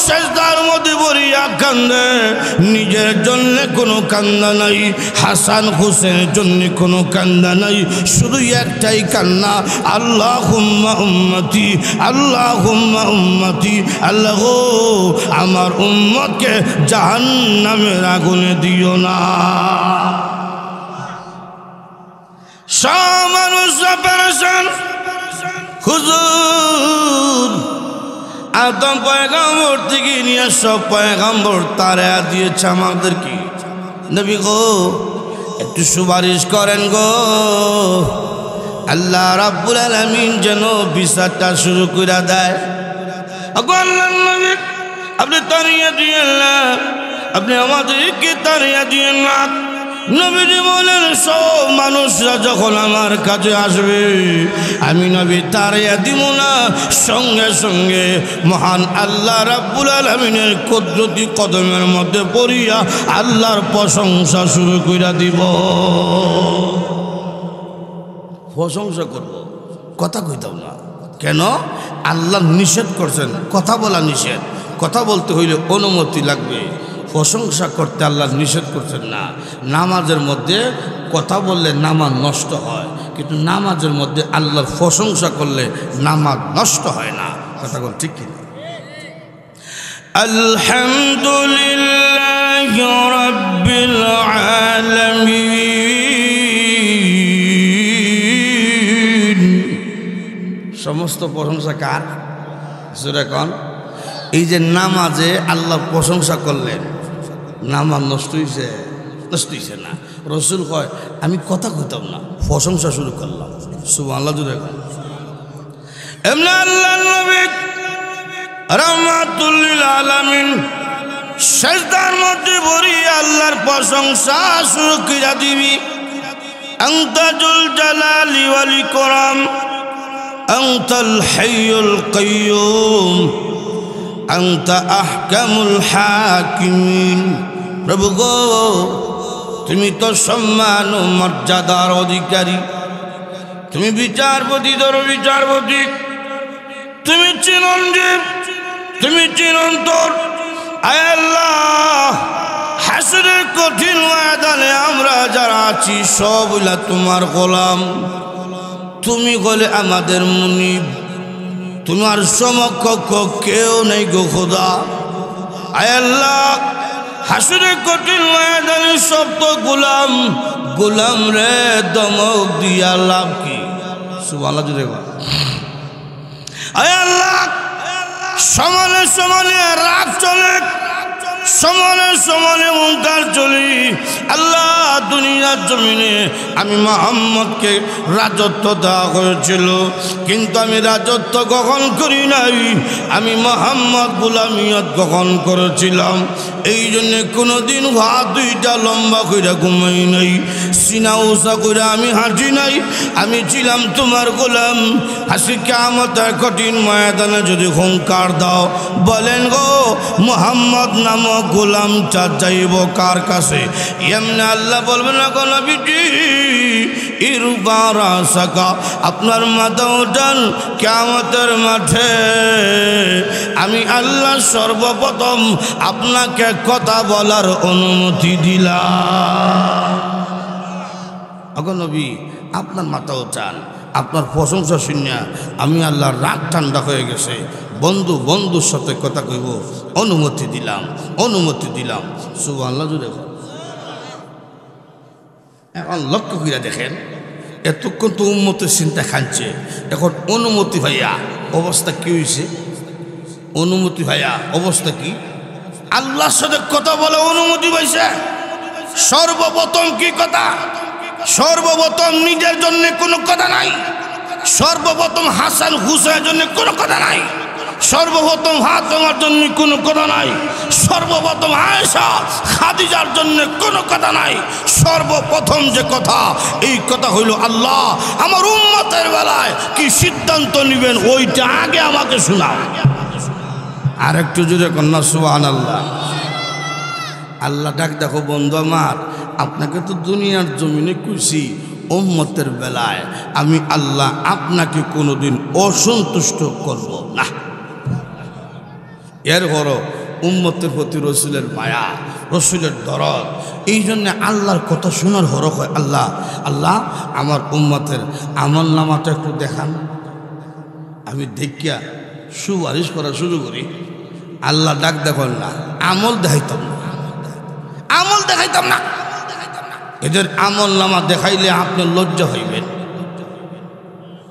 সিজদার মধ্যে পড়িয়া কান্দে। নিজের জন্য কোনো কান্না নাই, হাসান হোসেনের জন্য কোনো কান্না নাই, শুধু একটাই কান্না, আল্লাহুম্মা উম্মতি, আল্লাহুম্মা উম্মতি। আল্লাহ গো, আমার উম্মতকে জাহান্নামের আগুনে দিও না। সব মানুষরা পেরেশান। হুজুর, আদম পয়গম্বর থেকে নিয়ে সব পয়গম্বর তারা দিয়েছে আমাদেরকে। নবী গো, একটু সুপারিশ করেন গো, আল্লাহ রাব্বুল আলামিন যেন বিচারটা শুরু করে দেয়। আল্লাহর নবী, আপনি তাড়িয়ে দিয়েন না, আপনি আমাদেরকে তাড়িয়ে দিয়েন না। নবীজি বলেন, সব মানুষরা যখন আমার কাছে আসবে, আমি নবী তাড়িয়ে দিব না, সঙ্গে সঙ্গে মহান আল্লাহ রাব্বুল আলামিনের কুদরতি কদমের মধ্যে পড়িয়া আল্লাহর প্রশংসা শুরু করে দিব। প্রশংসা করব, কথা কইতাম না। কেন? আল্লাহ নিষেধ করছেন, কথা বলা নিষেধ। কথা বলতে হইলে অনুমতি লাগবে। প্রশংসা করতে আল্লাহ নিষেধ করছেন না। নামাজের মধ্যে কথা বললে নামাজ নষ্ট হয়, কিন্তু নামাজের মধ্যে আল্লাহর প্রশংসা করলে নামাজ নষ্ট হয় না। কথা বল ঠিক কিনা? আলহামদুলিল্লাহি রাব্বিল আলামিন। সমস্ত প্রশংসা কার? জোরে কোন? এই যে নামাজে আল্লাহ প্রশংসা করলেন, নামাজ নষ্ট হয়েছে? নষ্ট হয়েছে না। রসুল কয়, আমি কথা কইতাম না, প্রশংসা শুরু করলাম। সুবহানাল্লাহ। জোরে কোন? এমনি আল্লাহ নবী রাহমাতুল লিল আলামিন সিজদার মধ্যে পড়ি আল্লাহর প্রশংসা শুরু করে দিবি। আনতা জুল জালালি ওয়াল ইকরাম, আনতাল হাইয়ুল কাইয়্যুম, আনতা আহকামুল হাকিমিন। প্রভু গো, তুমি তো সম্মান ও মর্যাদার অধিকারী, তুমি বিচারপতি, ধর বিচারপতি, তুমি চিরঞ্জীব, তুমি চিরন্তর, আয় আল্লাহ হাসরের কঠিন ময়দানে আমরা যারা আছি সবগুলা তোমার গোলাম, তুমি বলে আমাদের মুনিব, তোমার সমকক্ষ কেউ নেই গো খোদা। আয় আল্লাহ হাসরের কঠিন ময়দানে সব তো গোলাম, গোলাম রে দমক দিয়া লাভ কি? সুবহানাল্লাহ জুড়ে বল। আয় আল্লাহ সমানে সমানে রাগ চলে, সমানে সমানে মুনকার চলি। আল্লাহ দুনিয়ার জমিনে আমি মুহাম্মদকে রাজত্ব দেওয়া হয়েছিল, কিন্তু আমি রাজত্ব গ্রহণ করি নাই, আমি মুহাম্মদ গোলামিয়ত গ্রহণ করেছিলাম। এই জন্য কোনোদিন হাত দুইটা লম্বা করে ঘুমাই নাই, সিনা উঁচা করে আমি হাঁটি নাই, আমি ছিলাম তোমার গোলাম। হাসি কিয়ামতের কঠিন ময়দানে যদি হুঙ্কার দাও, বলেন গো মুহাম্মদ নামক গোলামটা যাইব কার কাছে? এমনি আল্লাহ বলবেন না গো নবীজি ইরফা সাকা, আপনার মাথা উঠান, কিয়ামতের মাঠে আমি আল্লাহ সর্বপ্রথম আপনাকে কথা বলার অনুমতি দিলাম। আগো নবী আপনার মাথা উঠান, আপনার প্রশংসা শুনিয়া আমি আল্লাহর রাগ ঠান্ডা হয়ে গেছে, বন্ধু বন্ধুর সাথে কথা কইব, অনুমতি দিলাম, অনুমতি দিলাম। সুবহানাল্লাহ জুড়ে। এখন লক্ষ্য করে দেখেন, এতক্ষণ তো উম্মতের চিন্তা খাচ্ছে, এখন অনুমতি ভাইয়া অবস্থা কি হয়েছে? অনুমতি ভাইয়া অবস্থা কি? আল্লাহর সাথে কথা বলে অনুমতি পাইছে। সর্বপ্রথম কি কথা? সর্বপ্রথম নিজের জন্য কোনো কথা নাই, সর্বপ্রথম হাসান হুসেনের জন্য কোনো কথা নাই, সর্বপ্রথম ফাতেমার জন্য কোনো কথা নাই, সর্বপ্রথম আয়েশা খাদিজার জন্য কোনো কথা নাই। সর্বপ্রথম যে কথা, এই কথা হইল আল্লাহ আমার উম্মতের বেলায় কি সিদ্ধান্ত নেবেন ওইটা আগে আমাকে শোনাও। আর একটু জোরে কন্যা সুবহানাল্লাহ। আল্লাহ ডাক দেখো বন্ধু আমার, আপনাকে তো দুনিয়ার জমিনে কইছি উম্মতের বেলায় আমি আল্লাহ আপনাকে কোনোদিন অসন্তুষ্ট করব না। এর বড় উম্মতের প্রতি রসুলের মায়া, রসুলের দরদ, এই জন্যে আল্লাহর কথা শোনার হরক হয়। আল্লাহ আল্লাহ আমার উম্মতের আমল নামাটা একটু দেখান, আমি দেখিয়া সুপারিশ করা শুরু করি। আল্লাহ ডাক দেখুন না, আমল দেখাইতাম না, আমল দেখাইতাম না। এদের আমল নামা দেখাইলে আপনি লজ্জা হইবেন,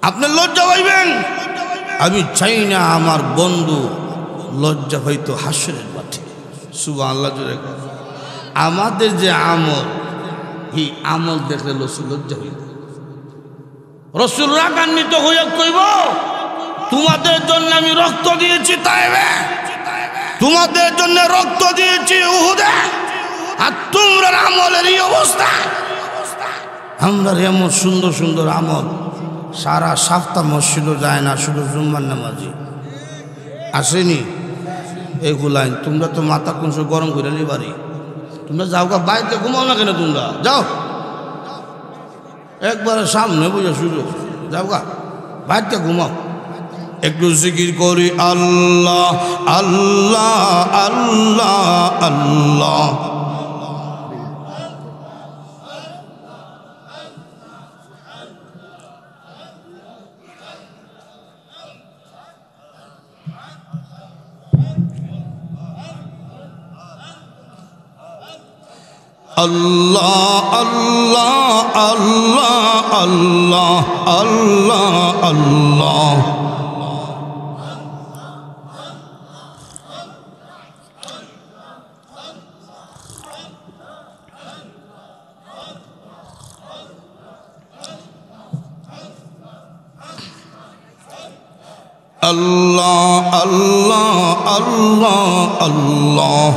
আপনি লজ্জা হইবেন। আমি চাই না আমার বন্ধু লজ্জা হইতো হাসরের মাঠে। সুবহানাল্লাহ জোরে। আমাদের যে আমল, এই আমল দেখলে রসুল লজ্জা হইব। রসুল রাগান্বিত হইয়া কইব, তোমাদের জন্য আমি রক্ত দিয়েছি তায়েবে, তোমাদের জন্য রক্ত দিয়েছি উহুদে, আর তোমরা আমলের এই অবস্থা। আমরা এমন সুন্দর সুন্দর আমল সারা সপ্তাহ মসজিদও যায় না, শুধু জুম্মার নামাজি আসেনি। এগুলাই তোমরা তো মাথা কোন গরম করে নিবারি, তোমরা যাও গা বাইরে ঘুমাও না কেন? তোমরা যাও একবারে সামনে বুঝে শুরু, যাও গা বাইরে ঘুমাও। একটু জিকির করি আল্লাহ আল্লাহ আল্লাহ আল্লাহ। আল্লাহ আল্লাহ আল্লাহ আল্লাহ আল্লাহ আল্লাহ। আল্লাহ আল্লাহ আল্লাহ আল্লাহ।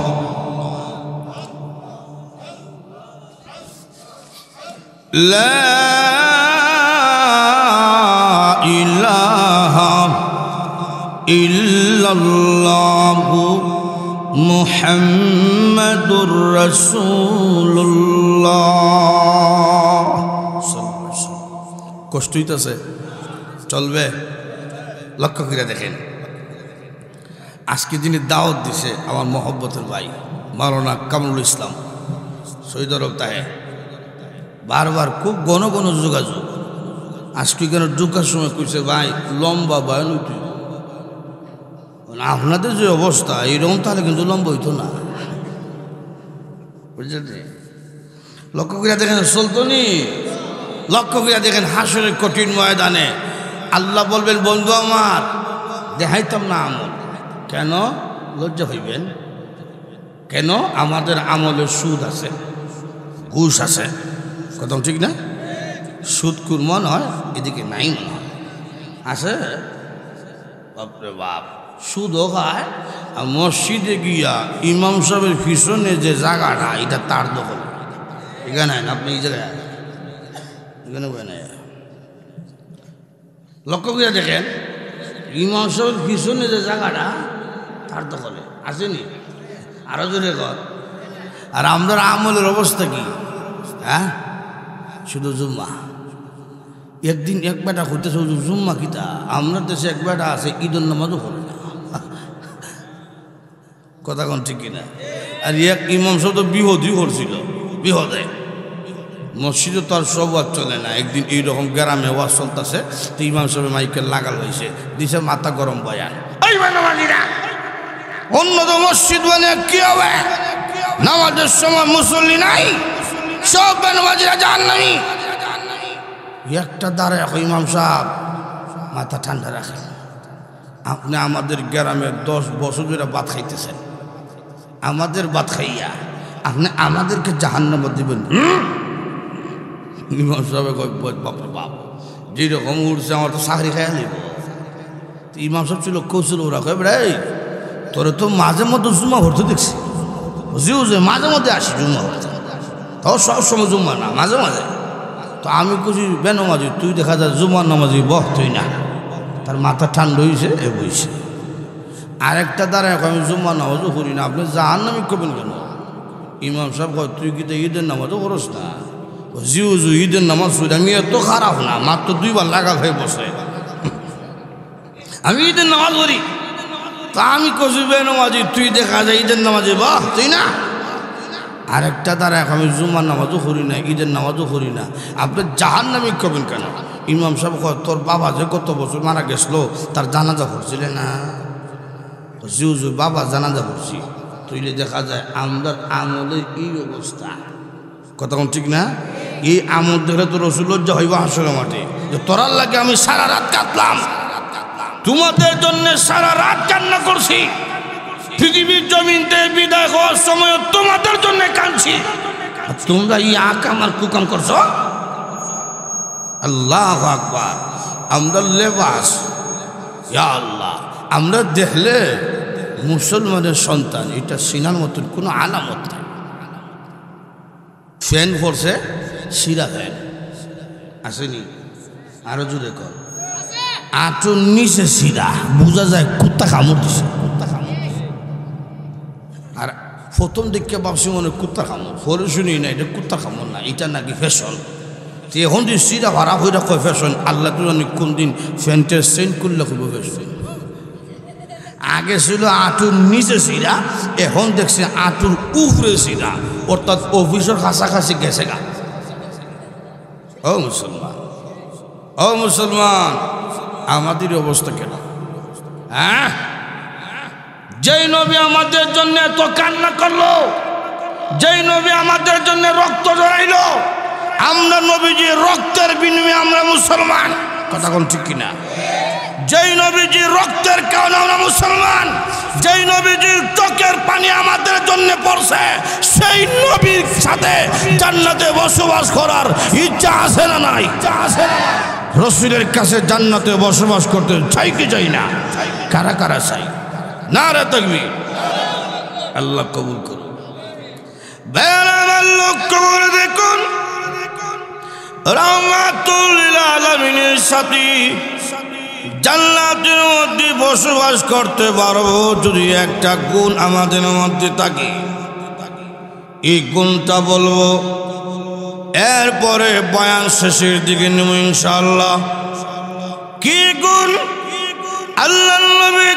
লা ইলাহা ইল্লাল্লাহু মুহাম্মাদুর রাসূলুল্লাহ। কষ্ট হইতেছে, চলবে? লক্ষ্য করে দেখেন, আজকে যিনি দাওয়াত দিছে আমার মহব্বতের ভাই মাওলানা কামরুল ইসলাম শহীদ আরব তাহে বারবার খুব ঘন ঘন যোগাযোগ। আজকে কেন ঢুকার সময় কইছে ভাই লম্বা বয়ান উঠি, আপনাদের যে অবস্থা এইরকম তাহলে কিন্তু লম্বা হইতো না, বুঝলেন? লক্ষ্য করিয়া দেখেন চলতনি, লক্ষ্য করিয়া দেখেন হাসরের কঠিন ময়দানে আল্লাহ বলবেন বন্ধু আমার দেখাইতাম না আমল, কেন লজ্জা হইবেন? কেন? আমাদের আমলের সুদ আছে, ঘুষ আছে, কথা ঠিক না? সুদ কুর মন হয় এদিকে নাই মনে হয় আছে, বাপরে বাপ সুদও খায়। আর মসজিদে গিয়া ইমাম সাহেবের পিছনে যে জায়গাটা এটা তার দখল, এখানে আপনি এই জায়গায় এখানে লক্ষ্য করে দেখেন ইমাম সাহেবের পিছনে যে জায়গাটা তার দখলে আসেনি, আরো জোরে কর। আর আমাদের আমলের অবস্থা কি? হ্যাঁ, শুধু জুম্মা। একদিন এক বেটা হইতেছে জুম্মা কিতা, আমরা দেশে এক বেটা আছে ঈদের নামাজও পড়ে না, কথা কোন ঠিক কিনা? আর এক ইমাম সাহেব তো বিহদই করছিল, বিহদে মসজিদে তো আর সব ওয়াজ চলে না। একদিন এইরকম গ্রামে ওয়াজ চলতেছে, তো ইমাম সাহেব মাইকেল লাগাল হয়েছে, দিছে মাথা গরম বয়ান, অন্য তো মসজিদ মানে কি হবে, নামাজের সময় মুসল্লি নাই, সব বেনমাজিরা জাহান্নামী। একটা দাঁড়ায় ইমাম সাহেব মাথা ঠান্ডা রাখেন, আপনি আমাদের গ্রামে 10 বছর ধরে ভাত খাইতেছেন, আমাদের ভাত খাইয়া আপনি আমাদেরকে জাহান্নামে দিবেন? ইমাম সাহেব কয় বাপরে বাপ, যেরকম উঠছে আমার তো চাকরি খাইয়া নিব। ইমাম সাহেব ছিল কৌশল, ওরা কয় ভাই তোরে তো মাঝে মধ্যে জুম্মা ভরতে দেখছি, বুঝিও যে মাঝে মধ্যে আসি জুম্মা ভরতে, তাও সবসময় জুম্মা না, মাঝে মাঝে। তো আমি কুছি বেনমাজি, তুই দেখা যায় জুম্মার নামাজি বহ, তুই না। তার মাথা ঠান্ডা হয়েছে, এ বইছে। আরেকটা দ্বারা আমি জুম্মার নামাজও করি না, আপনি জাহান্নামী করবেন কেন? ইমাম সাহেব কয় তুই কি ঈদের নামাজও করস না? জিউ জু ঈদের নামাজ শুধু আমি এত খারাপ না, মাত্র 2 বার লাগাল হয়ে বসে, আমি ঈদের নামাজ করি। তা আমি কছি বেনমাজি, তুই দেখা যায় ঈদের নামাজে বাহ, তুই না। আরেকটা দ্বারা আমি জুম্মার নামাজও করি না, ঈদের নামাজও করি না, আপনি জাহান্নামী করবেন কেন? ইমাম সাহেব কয় তোর বাবা যে কত বছর মারা গেছিল তার জানাজা পড়ছিলে না? জিউ জু বাবা জানাজা পড়ছি। তুইলে দেখা যায় আমাদের আমলের এই অবস্থা, কথা কোন ঠিক না? এই আমল দেখলে তো রসুল লজ্জা হইব হাসরের মাঠে, যে তোরার লাগে আমি সারা রাত কাঁদলাম, তোমাদের জন্য সারা রাত কান্না করছি, পৃথিবীর জমিনতে বিদায় হওয়ার সময় তোমাদের জন্য কাঁদছি, তোমরা এই আকাম আর কুকাম করছো। আল্লাহু আকবার। আমরা লেবাস, ইয়া আল্লাহ, আমরা দেখলে মুসলমানের সন্তান, এটা সিনার মতন কোনো আলামত নাই। ফ্যান পড়ছে, সিরা ফ্যান আসেনি, আরো জোরে কর, আঁটুর নিচে সিরা, বোঝা যায় কুত্তা কামড় দিছে, কুত্তা কামড়। আর প্রথম দিকে ভাবছি মনে কুত্তা কামড়, পরে শুনি না এটা কুত্তা কামড় না, এটা নাকি ফ্যাশন। এখন যে সিরা ভাড়া হয়ে কয় ফ্যাশন, আল্লাহ তো জানি কোন দিন ফ্যানটের সেন্ট করলে খুব ফ্যাশন। আগে ছিল আঁটুর নিচে সিরা, এখন দেখছে আঁটুর উপরে সিরা, অর্থাৎ অফিসের কাছাকাছি গেছে গা। ও মুসলমান, ও মুসলমান, আমাদের অবস্থা কেন? হ্যাঁ, যেই নবী আমাদের জন্য এত কান্না করলো, যেই নবী আমাদের জন্য রক্ত জড়াইলো, আমরা নবীজির রক্তের বিনিময়ে আমরা মুসলমান, কথা কোন ঠিক কিনা? যেই নবীজির রক্তের কারণে আমরা মুসলমান, যেই নবীজির চোখের পানি আমাদের জন্য পড়ছে, সেই নবীর সাথে জান্নাতে বসবাস করার ইচ্ছা আছে না নাই? রসুলের কাছে জান্নাতে বসবাস করতে চাই কি চাই না? কারা কারা চাই? নারে তাকবীর। আল্লাহ কবুল করুন। লক্ষ্য করে দেখুন, রাহমাতুল লিল আলামিনের সাথে জান্নাতের মধ্যে বসবাস করতে পারবো যদি একটা গুণ আমাদের মধ্যে থাকে। এই গুণটা বলবো, এরপরে বয়ান শেষের দিকে নেব ইনশাআল্লাহ। কি গুণ? আল্লাহর নবী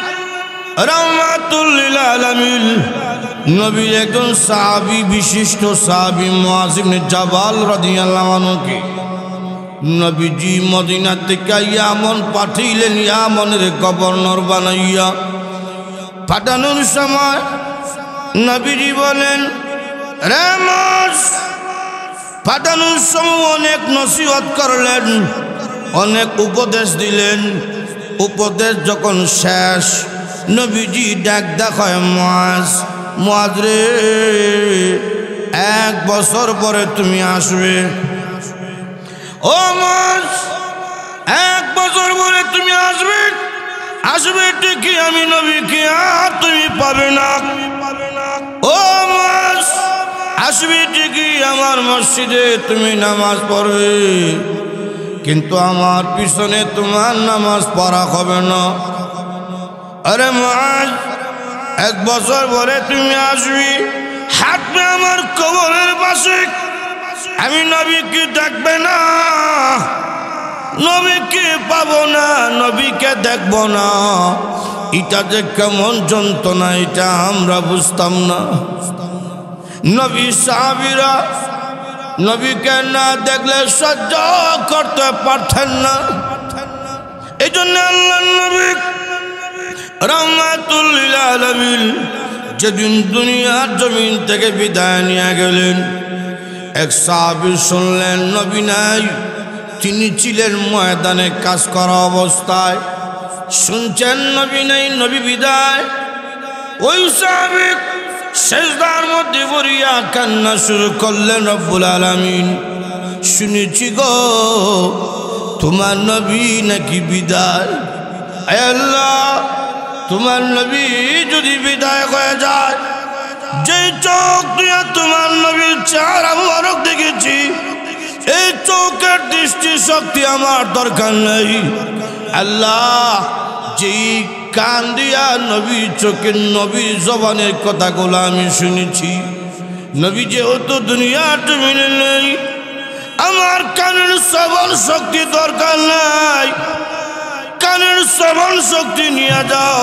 রাহমাতুল লিল আলামিন নবীর একজন সাহাবী বিশিষ্ট সাহাবী মুআয ইবনে জাবাল রাদিয়াল্লাহু আনহুকে নবীজি মদিনা থেকে ইয়ামন পাঠাইলেন। ইয়ামনের গভর্নর বানাইয়া পাঠানোর সময় নবীজি বলেন, রে মুআয, পাঠানোর সময় অনেক নসিহত করলেন, অনেক উপদেশ দিলেন। উপদেশ যখন শেষ নবীজি ডাক দেখায়, মুআয, মুআয রে, 1 বছর পরে তুমি আসবে। ও মুআয, 1 বছর পরে তুমি আসবে। আসবে ঠিকই, আমি নবীকে আর তুমি পাবে না। ও মুআয, আসবে ঠিকই, আমার মসজিদে তুমি নামাজ পড়বে, কিন্তু আমার পিছনে তোমার নামাজ পড়া হবে না। আরে মুআয, 1 বছর পরে তুমি আসবি, হাঁটবে আমার কবরের পাশে, আমি নবীকে দেখবে না, নবীকে পাবো না, নবীকে দেখবো না। এটা যে কেমন যন্ত্রণা, এটা আমরা বুঝতাম না। নবী সাহাবীরা নবীকে না দেখলে সহ্য করতে পারতেন না। এই জন্য আল্লাহর নবী রাহমাতুল লিল আলামিন যেদিন দুনিয়ার জমিন থেকে বিদায় নিয়ে গেলেন, এক সাহাবী শুনলেন নবী নাই। তিনি ছিলেন ময়দানে কাজ করা অবস্থায়, শুনছেন নবী নাই, নবী বিদায়। ওই সাহাবী সেজদার মধ্যে পড়িয়া কান্না শুরু করলেন, রব্বুল আলামিন, শুনেছি গো তোমার নবী নাকি বিদায়। আয় আল্লাহ, তোমার নবী যদি বিদায় হয়ে যায়, যে চোখ দিয়ে তোমার নবীর চেহারা মুবারক দেখেছি, এই চোখের দৃষ্টি শক্তি আমার দরকার নেই। আল্লাহ, যেই কান দিয়া নবীর চোখের নবীর জবানের কথাগুলো আমি শুনেছি, নবী যেহেতু দুনিয়ার জমিনে নেই, আমার কানের শ্রবণ শক্তি দরকার নাই। কানের শ্রবণ শক্তি নিয়ে যাও,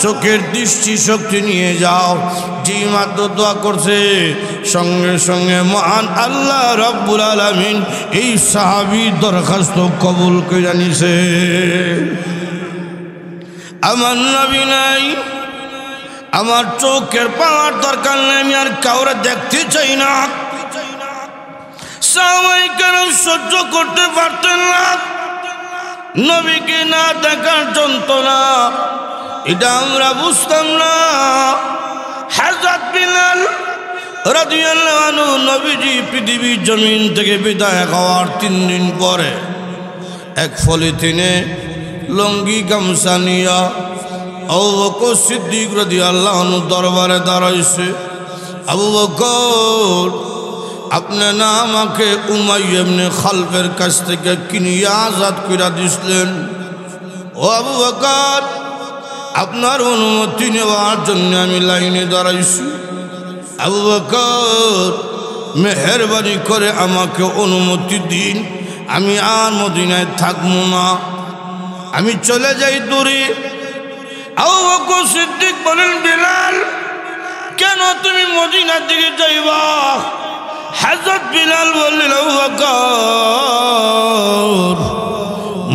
চোখের দৃষ্টি শক্তি নিয়ে যাও। যে মাত্র দোয়া করছে, সঙ্গে সঙ্গে মহান আল্লাহ রব্বুল আলামিন এই সাহাবীর দরখাস্ত কবুল করে নিছে। আমার নবী নাই, আমার চোখের পাওয়ার দরকার নেই, আমি আর কাউরে দেখতে চাই না। সাহাবায়ে কেরাম সহ্য করতে পারতেন না নবীকে না দেখার যন্ত্রণা, এটা আমরা বুঝতাম না। হযরত বিলাল রাদিয়াল্লাহু আনহু নবীজি পৃথিবীর জমিন থেকে বিদায় হওয়ার 3 দিন পরে এক পলিথিনে লঙ্গি গামছা নিয়া আবু বকর সিদ্দিক রাদিয়াল্লাহু আনহু দরবারে দাঁড়াইছে। আবু বকর, আপনি না আমাকে উমাইয়া ইবনে খালফের কাছ থেকে কিনিয়া আজাদ কইরা দিছিলেন। ও আবু বকর, আপনার অনুমতি নেওয়ার জন্য আমি লাইনে দাঁড়াইছি। আবু বকর, মেহেরবানি করে আমাকে অনুমতি দিন, আমি আর মদিনায় থাকবো না, আমি চলে যাই দূরে। আবু বকর সিদ্দিক বলেন, বিলাল, কেন তুমি মদিনার দিকে যাইবা? হযরত বিলাল বললেন, আবু বকর,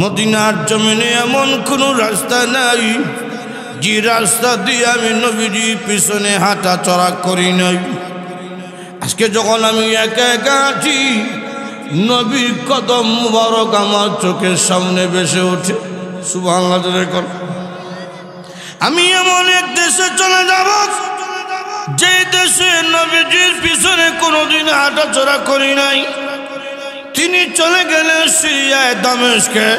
মদিনার জমিনে এমন কোনো রাস্তা নাই যে রাস্তা দিয়ে আমি নবীজির পিছনে হাঁটা চলা করি নাই। আজকে যখন আমি একা একা আছি, নবীর কদম মুবারক আমার চোখের সামনে ভেসে ওঠে। সুবহানাল্লাহ। আমি এমন এক দেশে চলে যাব যে দেশে নবীজির পিছনে কোনোদিন হাঁটাচলা করি নাই। তিনি চলে গেলেন সিরিয়ায় দামেস্কে।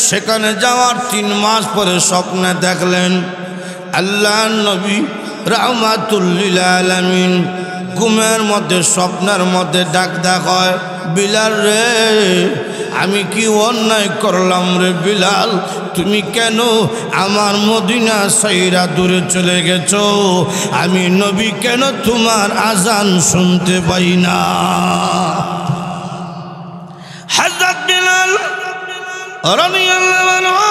সেখানে যাওয়ার 3 মাস পরে স্বপ্নে দেখলেন আল্লাহর নবী রাহমাতুল লিল আলামিন ঘুমের মধ্যে, স্বপ্নের মধ্যে ডাক দেখায়, বিলাল রে, আমি কি অন্যায় করলাম রে বিলাল? তুমি কেন আমার মদিনা ছাইরা দূরে চলে গেছো? আমি নবী কেন তোমার আজান শুনতে পাই না? হযরত বিলাল রাদিয়াল্লাহু আনহু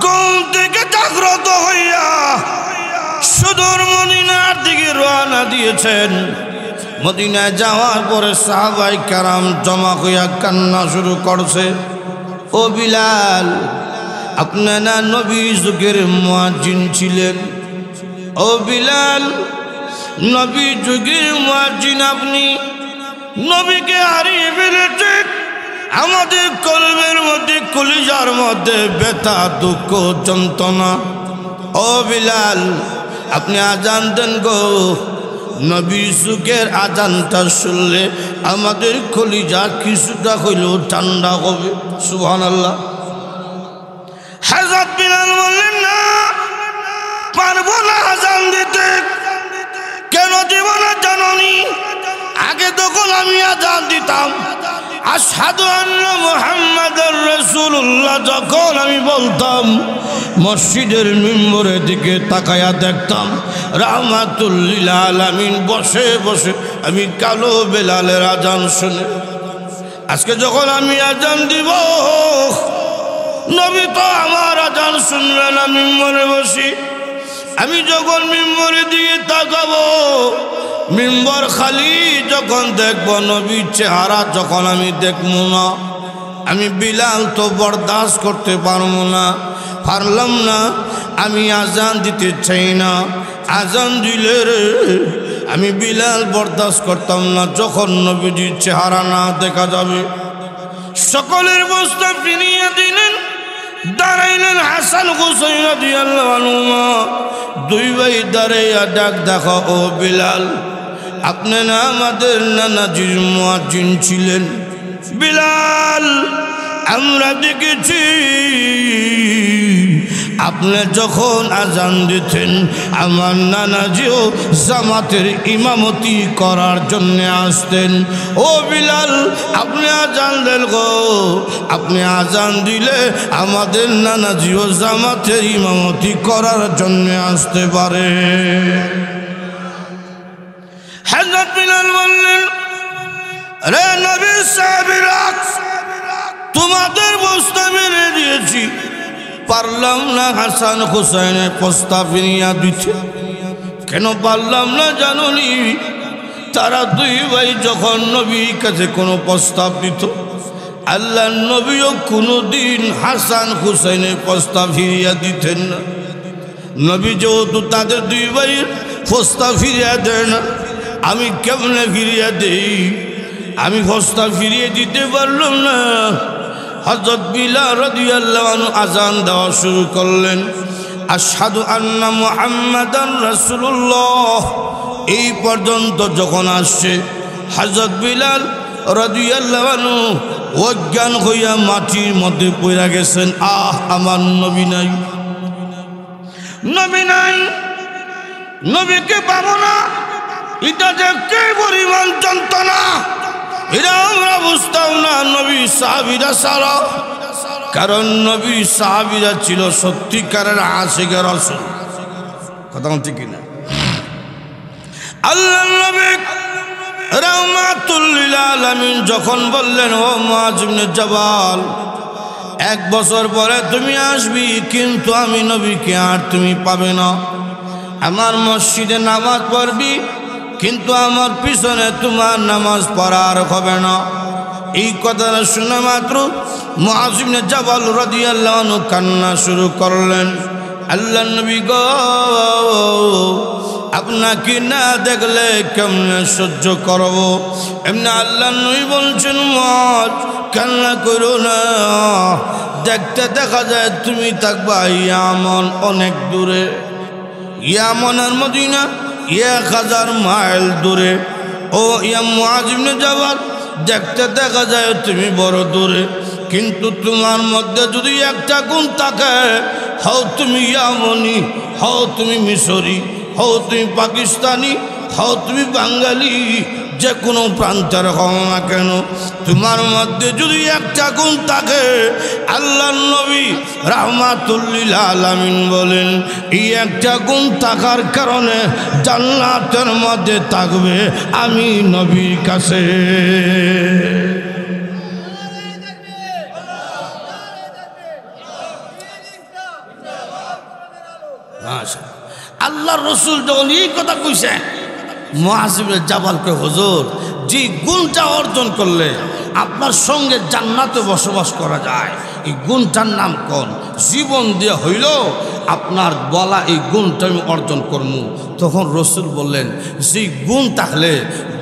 ঘুম থেকে জাগ্রত হইয়া সুদূর মদিনার দিকে রওনা দিয়েছেন। মদিনায় যাওয়ার পরে সাহাবাই কেরাম জমা হইয়া কান্না শুরু করছে। ও বিলাল, আপনারা নবী যুগের মুয়াজ্জিন ছিলেন। ও বিলাল, নবী যুগের মুয়াজ্জিন আপনি, নবীকে হারিয়ে ফেলেছেন। আমাদের কলবের মধ্যে, কলিজার মধ্যে ব্যথা, দুঃখ, যন্ত্রণা। ও বিলাল, আপনি আজান দেন গো। নবী যুগের আজানটা শুনলে আমাদের কলিজা কিছুটা হইলেও ঠান্ডা হবে। সুবহানাল্লাহ। হযরত বিলাল বললেন, না পারবো না আজান দিতে। কেন দিব না জানোনি? আগে তখন আমি আজান দিতাম, আশহাদু আন্না মুহাম্মাদুর রাসূলুল্লাহ যখন আমি বলতাম, মসজিদের মিম্বরের দিকে তাকায়া দেখতাম রাহমাতুল লিল আলামিন বসে বসে আমি কালো বেলালের আজান শুনে। আজকে যখন আমি আজান দিব, নবী তো আমার আজান শুনবেন না, মিম্বরে বসি। আমি যখন মিম্বরের দিকে তাকাবো, মিম্বর খালি যখন দেখবো, নবীর চেহারা যখন আমি দেখবো না, আমি বিলাল তো বরদাস্ত করতে পারবো না, পারলাম না। আমি আজান দিতে চাই না। আজান দিলে রে আমি বিলাল বরদাস্ত করতাম না যখন নবীজির চেহারা না দেখা যাবে। সকলের বস্তা ফিরিয়ে দিলেন, দাঁড়াইলেন হাসান হুসাইন রাদিয়াল্লাহু আনহুমা। দুই ভাই দাঁড়াইয়া ডাক দেখো, ও বিলাল, আপনি না আমাদের নানাজির মুয়াজ্জিন ছিলেন। বিলাল, আমরা দেখেছি আপনি যখন আজান দিতেন আমার নানাজিও জামাতের ইমামতি করার জন্য আসতেন। ও বিলাল, আপনি আজান দেন গো। আপনি আজান দিলে আমাদের নানাজিও জামাতের ইমামতি করার জন্য আসতে পারে। হযরত বিলাল বললেন, রে নবীর সাহাবীরা, তোমাদের বস্তা মেরে দিয়েছি, পারলাম না হাসান হুসাইনের প্রস্তাব ফিরিয়ে দিতে। কেন পারলাম না জানোনি? তারা দুই ভাই যখন নবীর কাছে কোনো প্রস্তাব দিত, আল্লাহর নবীও কোনোদিন হাসান হুসাইনের প্রস্তাব ফিরিয়ে দিতেন না। নবী যেহেতু তাদের দুই ভাইয়ের প্রস্তাব ফিরিয়ে দেয় না, আমি কেমনে ফিরিয়ে দেই? আমি প্রস্তাব ফিরিয়ে দিতে পারলাম না। হযরত বিলাল রাদিয়াল্লাহু আনহু আজান দেওয়া শুরু করলেন, আশহাদু আন্না মুহাম্মাদান রাসূলুল্লাহ। এই পর্যন্ত যখন আসছে, হযরত বিলাল রাদিয়াল্লাহু আনহু অজ্ঞান হইয়া মাটির মধ্যে পড়ে গেছেন। আমার নবী নাই, নবী নাই, নবীকে পাবো না। এটা যে কে পরিমাণ যন্ত্রণা, এটা আমরা বুঝতাম না নবী সাহাবীরা ছাড়া। কারণ নবী সাহাবীরা ছিল সত্যিকারের আশিকে রাসূল। কথা ঠিক কিনা? আল্লাহর নবী রাহমাতুল লিল আলামিন যখন বললেন, ও মুআয ইবনে জাবাল, 1 বছর পরে তুমি আসবি, কিন্তু আমি নবীকে আর তুমি পাবে না। আমার মসজিদে নামাজ পড়বি, কিন্তু আমার পিছনে তোমার নামাজ পড়ার হবে না। এই কথাটা শুনে মাত্র মুআয ইবনে জাবাল রাদিয়াল্লাহু আনহু কান্না শুরু করলেন। আল্লাহর নবী গো, আপনাকে না দেখলে কেমনে সহ্য করব? এমনি আল্লাহর নবী বলছেন, মুআয কান্না করো না। দেখতে দেখা যায় তুমি থাকবা ইয়ামন, অনেক দূরে। ইয়ামনের মদিনা 1000 মাইল দূরে। ও ইয়া মুআয ইবনে জাবাল, দেখতে দেখা যায় তুমি বড় দূরে, কিন্তু তোমার মধ্যে যদি একটা গুণ থাকে, হও তুমি ইয়ামনি, হও তুমি মিশরি, হও তুমি পাকিস্তানি, হও তুমি বাঙালি, যে কোনো প্রান্তের হও না কেন, তোমার মধ্যে যদি একটা গুণ থাকে, আল্লাহর নবী রাহমাতুল লিল আলামিন বলেন, এই একটা গুণ থাকার কারণে জান্নাতের মধ্যে থাকবে আমি নবীর কাছে। আছে। আল্লাহর রসুল যখন এই কথা কইছে, মুআয ইবনে জাবালকে, হুজুর যে গুণটা অর্জন করলে আপনার সঙ্গে জান্নাতে বসবাস করা যায়, এই গুণটার নাম কোন? জীবন দিয়ে হইল আপনার বলা এই গুণটা আমি অর্জন করবো। তখন রসুল বললেন, যে গুণ থাকলে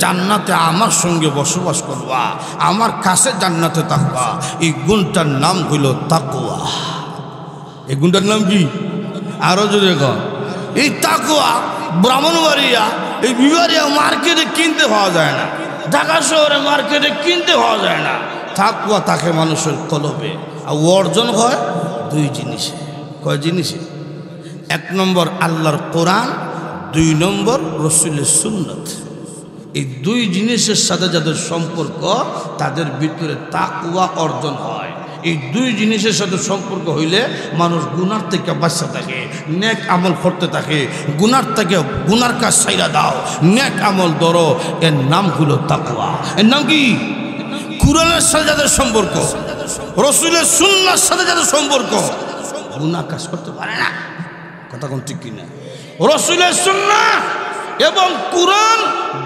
জান্নাতে আমার সঙ্গে বসবাস করবা, আমার কাছে জান্নাতে থাকবা, এই গুণটার নাম হইল তাকওয়া। এই গুণটার নাম কি? আরো জোরে কন। এই তাকওয়া ব্রাহ্মণবাড়িয়া, এই বিবাড়িয়া মার্কেটে কিনতে পাওয়া যায় না, ঢাকা শহরে মার্কেটে কিনতে পাওয়া যায় না। তাকওয়া থাকে মানুষের কলবে, আর অর্জন হয় দুই জিনিসে। কয় জিনিসে? এক নম্বর আল্লাহর কোরআন, দুই নম্বর রসুলের সুন্নত। এই দুই জিনিসের সাথে যাদের সম্পর্ক, তাদের ভিতরে তাকওয়া অর্জন হয়। এই দুই জিনিসের সাথে সম্পর্ক হইলে মানুষ গুনার থেকে বাঁচতে থাকে, নেক আমল করতে থাকে। গুনার থেকে গুনার কাজ ছাইরা দাও, নেক আমল ধরো। এর নাম হলো তাকওয়া। এর নাম কি? কুরআনের সাথে যাদের সম্পর্ক, রসুলের সুন্নাহর সাথে যাদের সম্পর্ক, গুনাহ কাজ করতে পারে না। কথা কোন ঠিক কিনা? রসুলের সুন্নাহ এবং কুরআন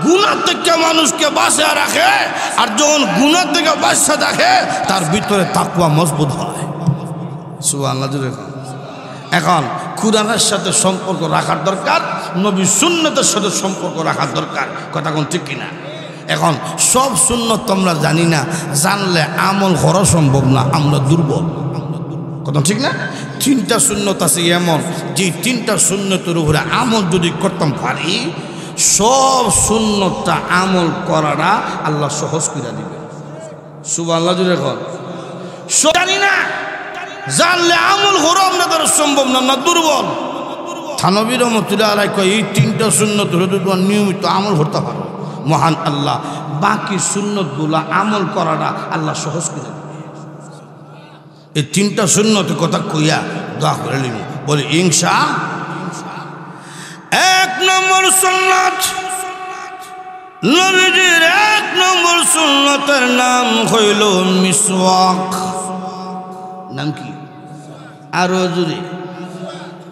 গুনাহ থেকে মানুষকে বাঁচিয়ে রাখে, আর যখন গুনাহ থেকে বাঁচিয়ে রাখে তার ভিতরে তাকওয়া মজবুত হয়। সুবহানাল্লাহ। এখন কুরআনের সাথে সম্পর্ক রাখার দরকার, নবী সুন্নতের সাথে সম্পর্ক রাখার দরকার। কথা কোন ঠিক কিনা? এখন সব সুন্নত আমরা জানি না, জানলে আমল করা সম্ভব না, আমরা দুর্বল। কথা ঠিক না? তিনটা সুন্নত আছে এমন, যে তিনটা সুন্নতের উপরে আমল যদি করতাম পারি, সব সুন্নতটা আমল করাটা আল্লাহ সহজ করে দিবে। সুবহানাল্লাহ জুড়ে কর। জানি না, জানলে আমল করা আপনাদের সম্ভব না, আমরা দুর্বল। থানবী রহমতুল্লাহ আলাইহি কয়, এই তিনটা সুন্নত হলে তোমার নিয়মিত আমল করতে পারো, মহান আল্লাহ বাকি সুন্নতগুলো আমল করাটা আল্লাহ সহজ করে দিবে। এই তিনটা সুন্নতের কথা কইয়া দোয়া করে নিব, বলি ইনশা। এক নম্বর সুন্নাত, নবীজির এক নম্বর সুন্নতের নাম হইল মিসওয়াক। নাম কি? আরো জুড়ে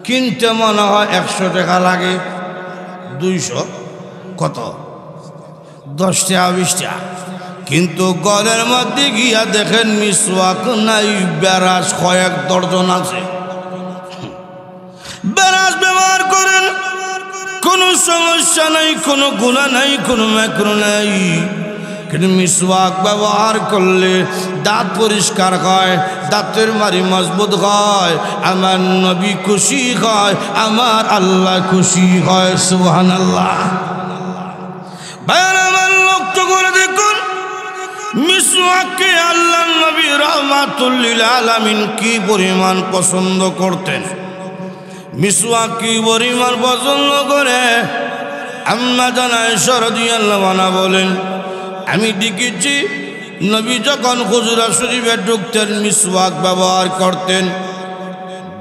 কিনতে মনে হয় 100 টাকা লাগে, 200, কত 10 টাকা 20 টাকা। কিন্তু ঘরের মধ্যে গিয়া দেখেন মিসওয়াক নাই, ব্রাশ কয়েক দর্জন আছে। ব্রাশ ব্যবহার করেন, কোনো সমস্যা নাই, কোনো গুনাহ নাই, কোনো মাকরুহ নাই। কিন্তু মিসওয়াক ব্যবহার করলে দাঁত পরিষ্কার হয়, দাঁতের মারি মজবুত হয়, আমার নবী খুশি হয়, আমার আল্লাহ খুশি হয়। সুবহানাল্লাহ। ভাইরা আমার, লক্ষ্য করে দেখুন মিসওয়াককে আল্লাহ নবী রাহমাতুল লিল আলামিন কি পরিমাণ পছন্দ করতেন। মিসওয়াক কি পরিমাণ পছন্দ করে, আম্মা জান আয়েশা রাদিয়াল্লাহু আনহা বলেন, আমি দেখেছি নবী যখন হুজরা শরীফে ঢুকতেন মিসওয়াক ব্যবহার করতেন।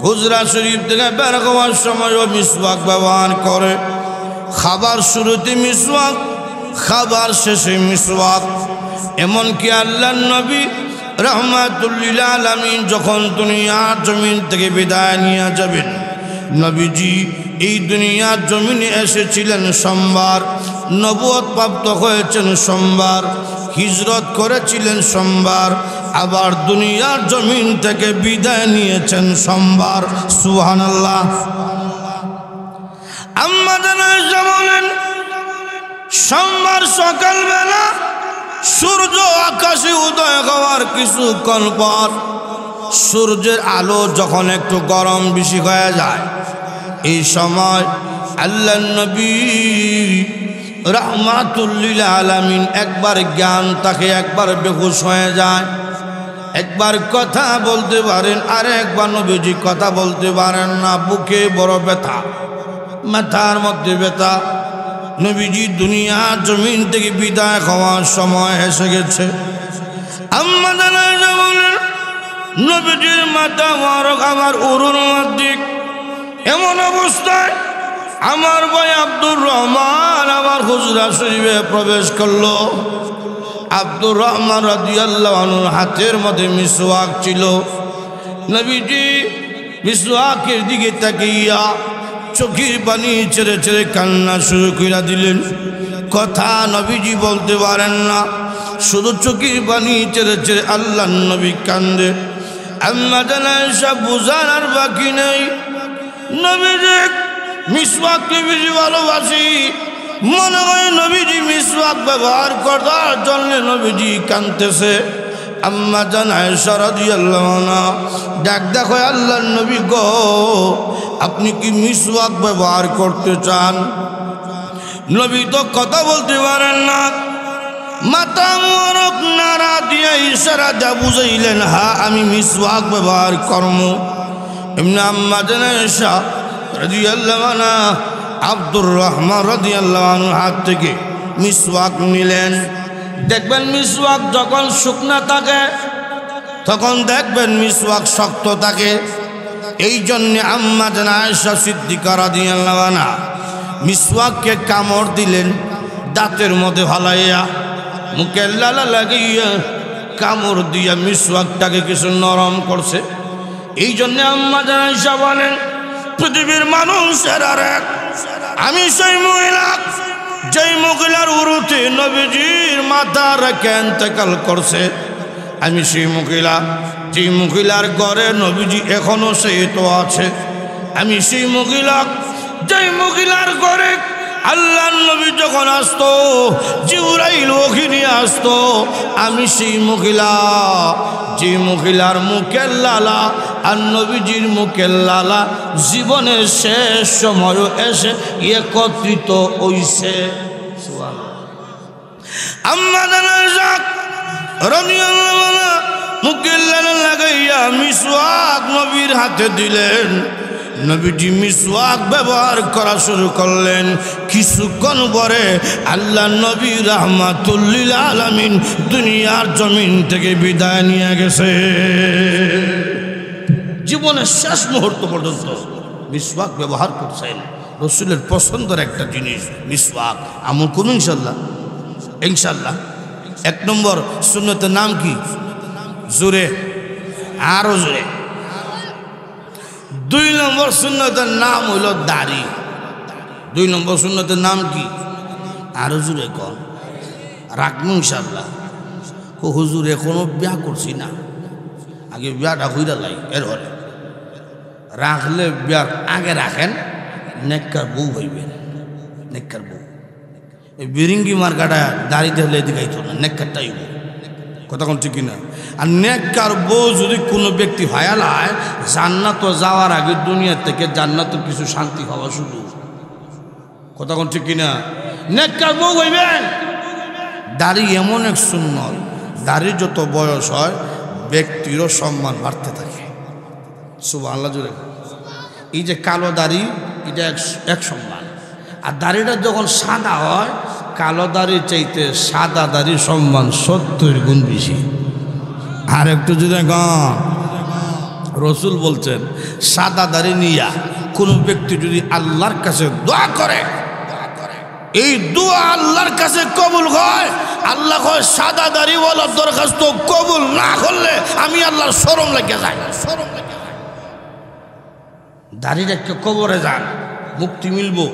হুজরা শরীফ থেকে বের হওয়ার সময়ও মিসওয়াক ব্যবহার করে। খাবার শুরুতে মিসওয়াক, খাবার শেষে মিসওয়াক। এমনকি আল্লাহর নবী রাহমাতুল লিল আলামিন যখন দুনিয়ার জমিন থেকে বিদায় নিয়ে যাবেন, নবীজি এই দুনিয়ার জমিনে এসেছিলেন সোমবার, নবুয়ত প্রাপ্ত হয়েছেন সোমবার, হিজরত করেছিলেন সোমবার, আবার দুনিয়ার জমিন থেকে বিদায় নিয়েছেন সোমবার। সুবহানাল্লাহ। আম্মা জান আয়েশা বলেন, সোমবার সকালবেলা সূর্য আকাশে উদয় হওয়ার কিছুক্ষণ পর সূর্যের আলো যখন একটু গরম বেশি হয়ে যায়, এই সময় আল্লাহর নবী রাহমাতুল লিল আলামিন একবার জ্ঞান থাকে, একবার বেহুশ হয়ে যায়। একবার কথা বলতে পারেন, আর একবার নবীজি কথা বলতে পারেন না। বুকে বড় ব্যথা, মাথার মধ্যে ব্যথা। নবীজি দুনিয়ার জমিন থেকে বিদায় হওয়ার সময় এসে গেছে। আম্মা জান আয়েশা বলেন, নবীজির মাথা মোবারক আমার উরুর মধ্যে, এমন অবস্থায় আমার ভাই আব্দুর রহমান আমার হুজরা শরীফে প্রবেশ করলো। আব্দুর রহমান রাদিয়াল্লাহু আনহুর হাতের মধ্যে মিসওয়াক ছিল। নবীজি মিসওয়াকের দিকে তাকিয়া চোখের পানি ছেড়ে ছেড়ে কান্না শুরু করে দিলেন। কথা নবীজি বলতে পারেন না, শুধু চোখের পানি ছেড়ে ছেড়ে আল্লাহর নবী কান্দে। আম্মা জান আয়েশা বুঝার আর বাকি নেই, নবীজি মিসওয়াককে বেশি ভালোবাসি, মনে হয় নবীজি মিসওয়াক ব্যবহার করার জন্য নবীজি কাঁদতেছে। আম্মা জান আয়েশা রাদিয়াল্লাহু আনহা ডাক দেখো, আল্লাহর নবী গো, আপনি কি মিসওয়াক ব্যবহার করতে চান? নবী তো কথা বলতে পারেন না, মাথা মোরক নাড়া দিয়ে ইশারা যা বুঝাইলেন, হ্যাঁ আমি মিসওয়াক ব্যবহার করব। এমনি আম্মা জান আয়েশা রাদিয়াল্লাহু আনহা আব্দুর রহমান রাদিয়াল্লাহু আনহুর হাত থেকে মিসওয়াক নিলেন। দেখবেন মিসওয়াক যখন শুকনা থাকে তখন দেখবেন মিসওয়াক শক্ত থাকে। এই জন্যে আম্মা জান আয়েশা সিদ্দিকা রাদিয়াল্লাহু আনহা মিসওয়াককে কামড় দিলেন, দাঁতের মধ্যে ভালাইয়া মুখে লালা লাগাইয়া কামড় দিয়া মিসওয়াকটাকে কিছু নরম করছে। এই জন্যে আম্মা জান আয়েশা বলেন, পৃথিবীর মানুষের আর এক, আমি সেই মহিলা যেই মহিলার উরুতে নবীজির মাথা রেখে ইন্তেকাল করছে। আমি সেই মহিলা যেই মহিলার ঘরে নবীজি এখনো সেই তো আছে। আমি সেই মহিলা যেই মহিলার ঘরে আল্লাহর নবী যখন আসতো জিবরাইল ওখানে আসতো। আমি সেই মহিলা যে মহিলার মুখের লালা আর নবীজির মুখের লালা জীবনের শেষ সময় এসে একত্রিত হইছে। আম্মা জান আয়েশা রাদিয়াল্লাহু আনহা মুখের লালা লাগাইয়া মিসওয়াক নবীর হাতে দিলেন। নবীজি মিসওয়াক ব্যবহার করা শুরু করলেন। কিছুক্ষণ পরে আল্লাহ নবী রাহমাতুল লিল আলামিন দুনিয়ার জমিন থেকে বিদায় নিয়ে গেছে। জীবনের শেষ মুহূর্ত পর্যন্ত মিসওয়াক ব্যবহার করছেন। রসুলের পছন্দের একটা জিনিস মিসওয়াক। আমল করুন ইনশাল্লাহ, ইনশাল্লাহ। 1 নম্বর সুন্নতের নাম কি? জোরে, আরো জোরে। 2 নম্বর সুন্নতের নাম হইল দাড়ি। 2 নম্বর সুন্নতের নাম কি? আরো জোরে কন, রাখবো ইনশাল্লাহ। হুজুর এখনো বিয়া করছি না, আগে বিয়াটা হইরা লাই, এর হলে রাখলে বিয়ার আগে রাখেন, নেককার বউ হইবেন। নেককার বউ এই বিরিঙ্গি মার্কাটা দাড়িতে হলে এদিকে আইতো না, নেককারটাই বউ। কথা কোন ঠিক কিনা? আর নেককার বউ যদি কোনো ব্যক্তি হায়ালায়, জান্নাত যাওয়ার আগে দুনিয়া থেকে জান্নাতের কিছু শান্তি হওয়া শুরু। কথা কোন ঠিক কিনা? নেককার বউ হইবেন। দাড়ি এমন এক সুন্নত, দাড়ি যত বয়স হয় ব্যক্তিরও সম্মান বাড়তে থাকে। সুবহানাল্লাহ জোরে। এই যে কালো দাড়ি, এটা এক সম্মান। আর দাড়িটা যখন সাদা হয়, কালো দাড়ির চাইতে সাদা দাড়ির সম্মান 70 গুণ বেশি। আর একটু যদি রসুল বলছেন, সাদা দাড়ি নিয়া কোনো ব্যক্তি যদি আল্লাহর কাছে দোয়া করে, এই দোয়া আল্লাহর কাছে কবুল হয়। আল্লাহ হয় সাদা দাড়িওয়ালার দরখাস্ত কবুল না করলে আমি আল্লাহর শরম লেগে যাই। দাড়ি রেখে কবরে যান, মুক্তি মিলবো,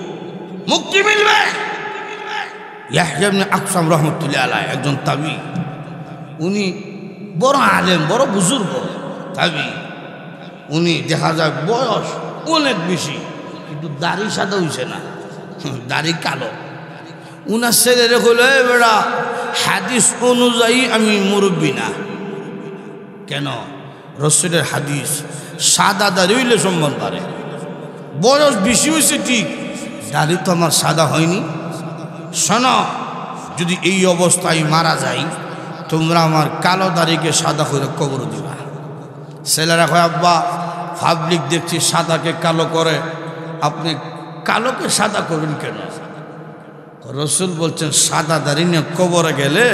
মুক্তি মিলবে। ইয়াহইয়া ইবনে আকসাম রাহমাতুল্লাহ আলাইহি একজন তাবী, উনি বড় আলেম, বড় বুজুর্গ তাবী। উনি দেখা যায় বয়স অনেক বেশি, কিন্তু দাড়ি সাদা হইছে না, দাড়ি কালো। উনার ছেলে হইল, বেড়া হাদিস অনুযায়ী আমি মুরব্বী না। কেন? রসুলের হাদিস সাদা দাড়ি হইলে সম্মান পারে। বয়স বেশি হয়েছে ঠিক, দাড়ি তো আমার সাদা হয়নি। শোনো, যদি এই অবস্থায় মারা যাই, তোমরা আমার কালো দাড়িকে সাদা করে কবর দিবা। ছেলেরা কয়, আব্বা পাবলিক দেখছি সাদাকে কালো করে, আপনি কালোকে সাদা করবেন কেন? রসুল বলছেন, সাদা দাড়ি নিয়ে কবরে গেলে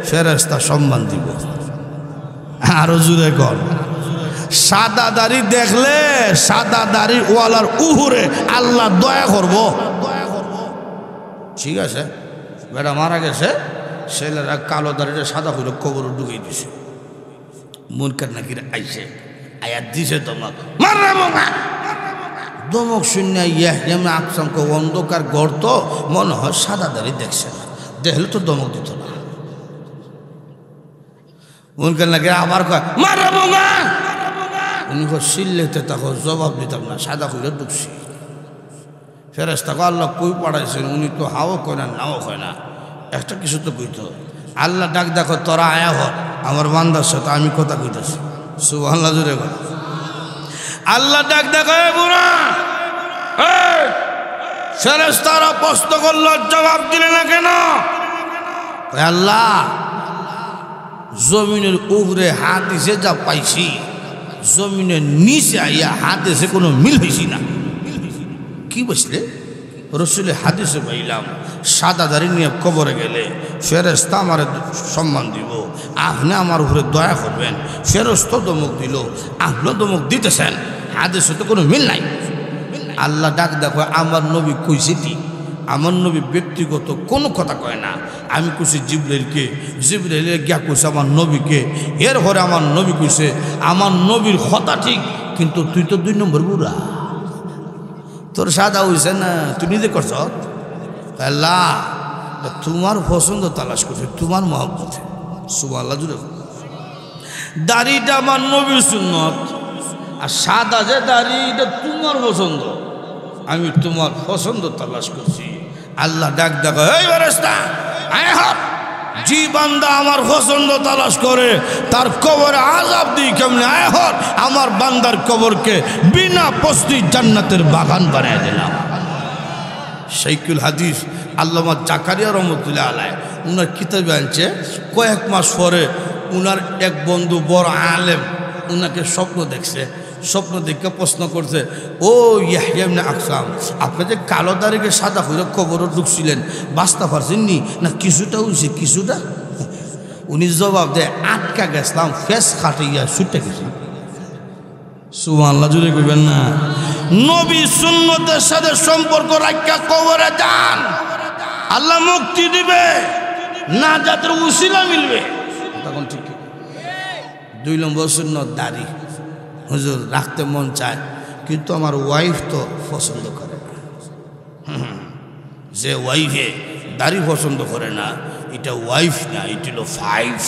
ফেরেশতা সম্মান দিব। আরো জুড়ে কর, সাদা দাড়ি দেখলে সাদা দাড়ি ওয়ালার উহুরে আল্লাহ দয়া করব। ঠিক আছে, বেটা মারা গেছে, ছেলেরা কালো দাড়িটা সাদা করে কবর ঢুকিয়ে দিছে। মুনকার নাকির আইছে, আয়াত দিছে তোমার, দমক শূন্য ইয়াহইয়া আকসামকে অন্ধকার গর্ত মনে হয় সাদা দাড়ি দেখছে না, দেখলে তো দমক দিত না। উনকে লাগে আবার কয় মারাবো না, উনি সিল্লেতে তাকে জবাব দিতাম না, সাদা করে ঢুকছি। ফেরেশতাকে আল্লাহ কই পাঠাইছেন, উনি তো হাও কয় না নাও কয় না, একটা কিছু তো কইতো। আল্লাহ ডাক দেখো তোরা আয়া হর আমার বান্দার সাথে আমি কথা কইতেছি। সুবহানাল্লাহ জোরে কয়। আল্লাহ ডাক দেখো এ বুড়া, ফেরেশতারা প্রশ্ন করল জবাব দিলে না কেন? আল্লাহ জমিনের উপরে হাত দিছে যা পাইছি, জমিনের নিচে আইয়া হাত দিছে কোনো মিল হয়েছি না। কি বসলে রসুলের হাদিসে পাইলাম সাদা দাড়ি নিয়ে কবরে গেলে ফেরেশতা আমার সম্মান দিব, আপনি আমার উপরে দয়া করবেন। ফেরেশতা দমক দিল, আপনিও দমক দিতেছেন, হাদিসে তো কোনো মিল নাই। আল্লাহ ডাক দেখো আমার নবী কইছে কি? আমার নবী ব্যক্তিগত কোনো কথা কয় না। আমি কইছি জিবরাইলকে, জিবরাইল গিয়া কইছে আমার নবীকে, এর ঘরে আমার নবী কইছে আমার নবীর কথা ঠিক, কিন্তু তুই তো 2 নম্বর বুড়া, তোর সাদা হইছে না, তুই নিজে করছ। আল্লাহ তোমার পছন্দ তালাশ করছে, তোমার মহব্বতে। সুবহানাল্লাহ জুড়ে। দাড়িটা আমার নবীর সুন্নত, আর সাদা যে দাড়ি এটা তোমার পছন্দ, আমি তোমার পছন্দ তালাশ করছি। আল্লাহ ডাক দেখো এই ফেরেশতা আয় হ, জি বান্দা আমার পছন্দ তালাশ করে তার কবরে আযাব দিই কেমনে? আয় হ, আমার বান্দার কবরকে বিনা প্রশ্নে জান্নাতের বাগান বানিয়ে দিলাম। শাইখুল হাদিস আল্লামা জাকারিয়া রহমতুল্লাহ আলাইহি উনার কিতাবে আনছে, কয়েক মাস পরে উনার এক বন্ধু বড় আলেম উনাকে স্বপ্ন দেখছে। স্বপ্ন দেখে প্রশ্ন করছে, ও ইয়াহইয়া ইবনে আকসাম, আপনি যে কালো দাড়িকে সাদা হইলে কবরে ঢুকছিলেন, বাঁচতে পারছেন নি না কিছুটা হয়েছে কিছুটা? উনি জবাব দেয়, আটকা গেছিলাম, ফেস খাটিয়া ছুটে গেছি। সুবহানাল্লাহ জুড়ে কইবেন না? নবী সুন্নতের সাথে সম্পর্ক রাখা কবরে যান, আল্লাহ মুক্তি দিবে, নাজাতের উসিলা মিলবে। তখন ঠিক। 2 নম্বর সুন্নত দাড়ি। হুজুর রাখতে মন চায়, কিন্তু আমার ওয়াইফ তো পছন্দ করে না। যে ওয়াইফে দাড়ি পছন্দ করে না, এটা ওয়াইফ না, এটা হলো 5।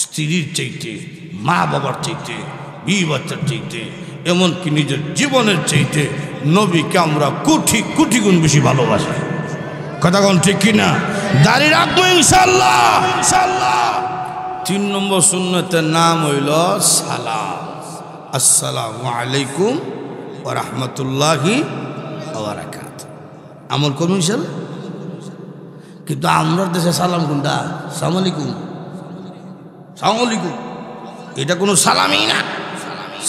স্ত্রীর চাইতে, মা বাবার চাইতে, বিবি বাচ্চার চাইতে, এমনকি নিজের জীবনের চাইতে নবীকে আমরা কোটি কোটি গুণ বেশি ভালোবাসি। কথা কোন ঠিক কিনা? দাড়ি রাখবো ইনশাআল্লাহ, ইনশাআল্লাহ। 3 নম্বর সুন্নতের নাম হইল সালাম। আসসালামু আলাইকুম ওয়া রাহমাতুল্লাহি ওয়া বারাকাতুহু। আমল করুন ইনশাআল্লাহ। কিন্তু আমরা দেশে সালাম কোনটা? আসসালামু আলাইকুম, আসসালামু আলাইকুম, এটা কোনো সালামই না।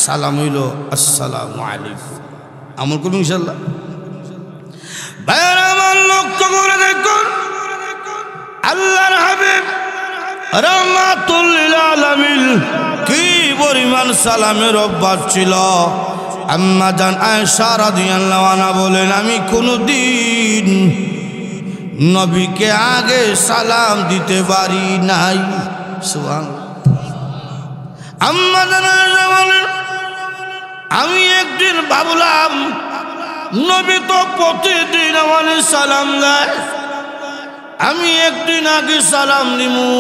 সালাম হইল আসসালামু আলাইকুম। আমল করুন ইনশাআল্লাহ। ভাইরা আমার লক্ষ্য করে দেখুন, আল্লাহর হাবিব রাহমাতুল লিল আলামিন কি পরিমাণ সালামের অভ্যাস ছিল। আম্মা জান আয়েশা রাদিয়াল্লাহু আনহা বলেন, আমি কোনদিন নবীকে আগে সালাম দিতে পারি নাই। সুবহানাল্লাহ। আম্মা জান আয়েশা বলেন, আমি একদিন ভাবলাম নবী তো প্রতিদিন আমাকে সালাম দেয়, আমি একদিন আগে সালাম নিমু,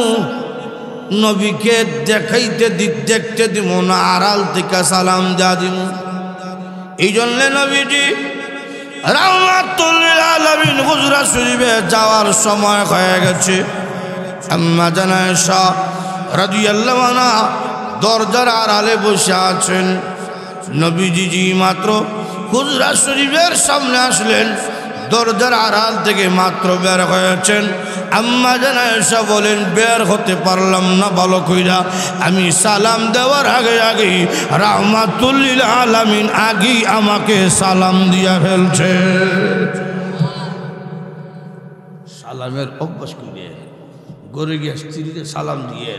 নবীকে দেখাইতে দেখতে দিব না, আড়াল থেকে সালাম যা দিব। এই জন্য নবীজি রাহমাতুল লিল আলামিন হুজরা শরীফে যাওয়ার সময় হয়ে গেছে। আম্মা জান আয়েশা রাদিয়াল্লাহু আনহা দরজার আড়ালে বসে আছেন। নবীজি জি মাত্র হুজরা শরীফের সামনে আসলেন, দরজার আড়াল থেকে মাত্র বের হয়েছেন। আম্মা জান আয়েশা বলেন, বের হতে পারলাম না ভালো কইরা, আমি সালাম দেওয়ার আগে আগেই রাহমাতুল লিল আলামিন আগেই আমাকে সালাম দিয়া ফেলছে। সালামের অভ্যাস করিয়ে গড়ে গিয়ে স্ত্রীকে সালাম দিয়ে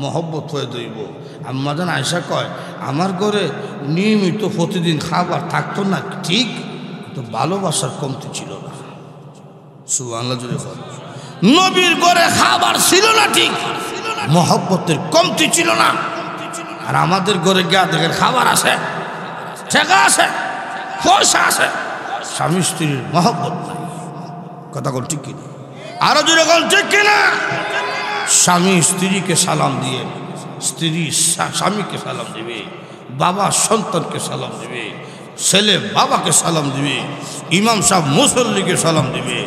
মহব্বত হয়ে দইব। আম্মা জান আয়েশা কয়, আমার ঘরে নিয়মিত প্রতিদিন খাবার থাকতো না ঠিক, তো ভালোবাসার কমতি ছিল না। সুবহানাল্লাহ জোরে বল। নবীর ঘরে খাবার ছিল না ঠিক, মহব্বতের কমতি ছিল না। আর আমাদের ঘরে গিয়া দেখেন খাবার আছে, টাকা আছে, পয়সা আছে, স্বামী স্ত্রীর মহব্বত নাই। কথা বল ঠিক কিনা? আরো জোরে বল ঠিক কিনা? স্বামী স্ত্রীকে সালাম দিয়ে, স্ত্রী স্বামীকে সালাম দিবে, বাবা সন্তানকে সালাম দিবে, ছেলে বাবাকে সালাম দিবে, ইমাম সাহেব মুসল্লিকে সালাম দিবে,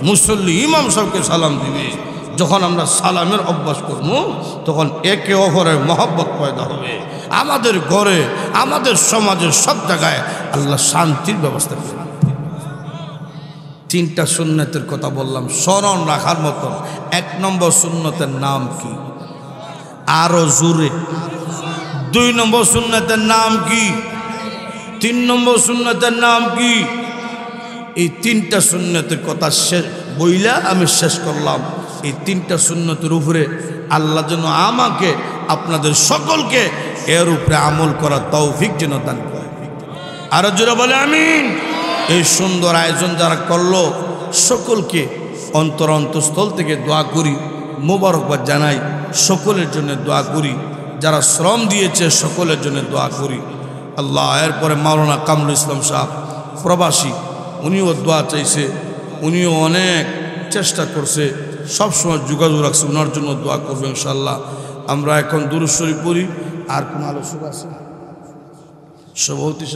মুসল্লি ইমাম সাহেবকে সালাম দিবে। যখন আমরা সালামের অভ্যাস করব তখন একে অপরের মহব্বত পয়দা হবে। আমাদের ঘরে, আমাদের সমাজের সব জায়গায় আল্লাহ শান্তির ব্যবস্থা করবে। তিনটা সুন্নতের কথা বললাম, স্মরণ রাখার মতন। 1 নম্বর সুন্নতের নাম কি? আরো জোরে। 2 নম্বর সুন্নতের নাম কি? 3 নম্বর সুন্নতের নাম কি? এই 3টা সুন্নতের কথা বইলা আমি শেষ করলাম। এই 3টা সুন্নতের উপরে আল্লাহ যেন আমাকে, আপনাদের সকলকে এর উপরে আমল করার তৌফিক যেন দান করে। আরো জোরে বলে আমিন। এই সুন্দর আয়োজন যারা করলো সকলকে অন্তরস্থল থেকে দোয়া করি, মোবারকবাদ জানাই, সকলের জন্য দোয়া করি। যারা শ্রম দিয়েছে সকলের জন্য দোয়া করি। আল্লাহ, এরপরে মাওলানা কামরুল ইসলাম সাহেব প্রবাসী, উনিও দোয়া চাইছে, উনিও অনেক চেষ্টা করছে, সবসময় যোগাযোগ রাখছে, ওনার জন্য দোয়া করবো ইনশাল্লাহ। আমরা এখন দুরূদ শরীফ পড়ি। আর কোন আলোচনা আছে? সভাপতি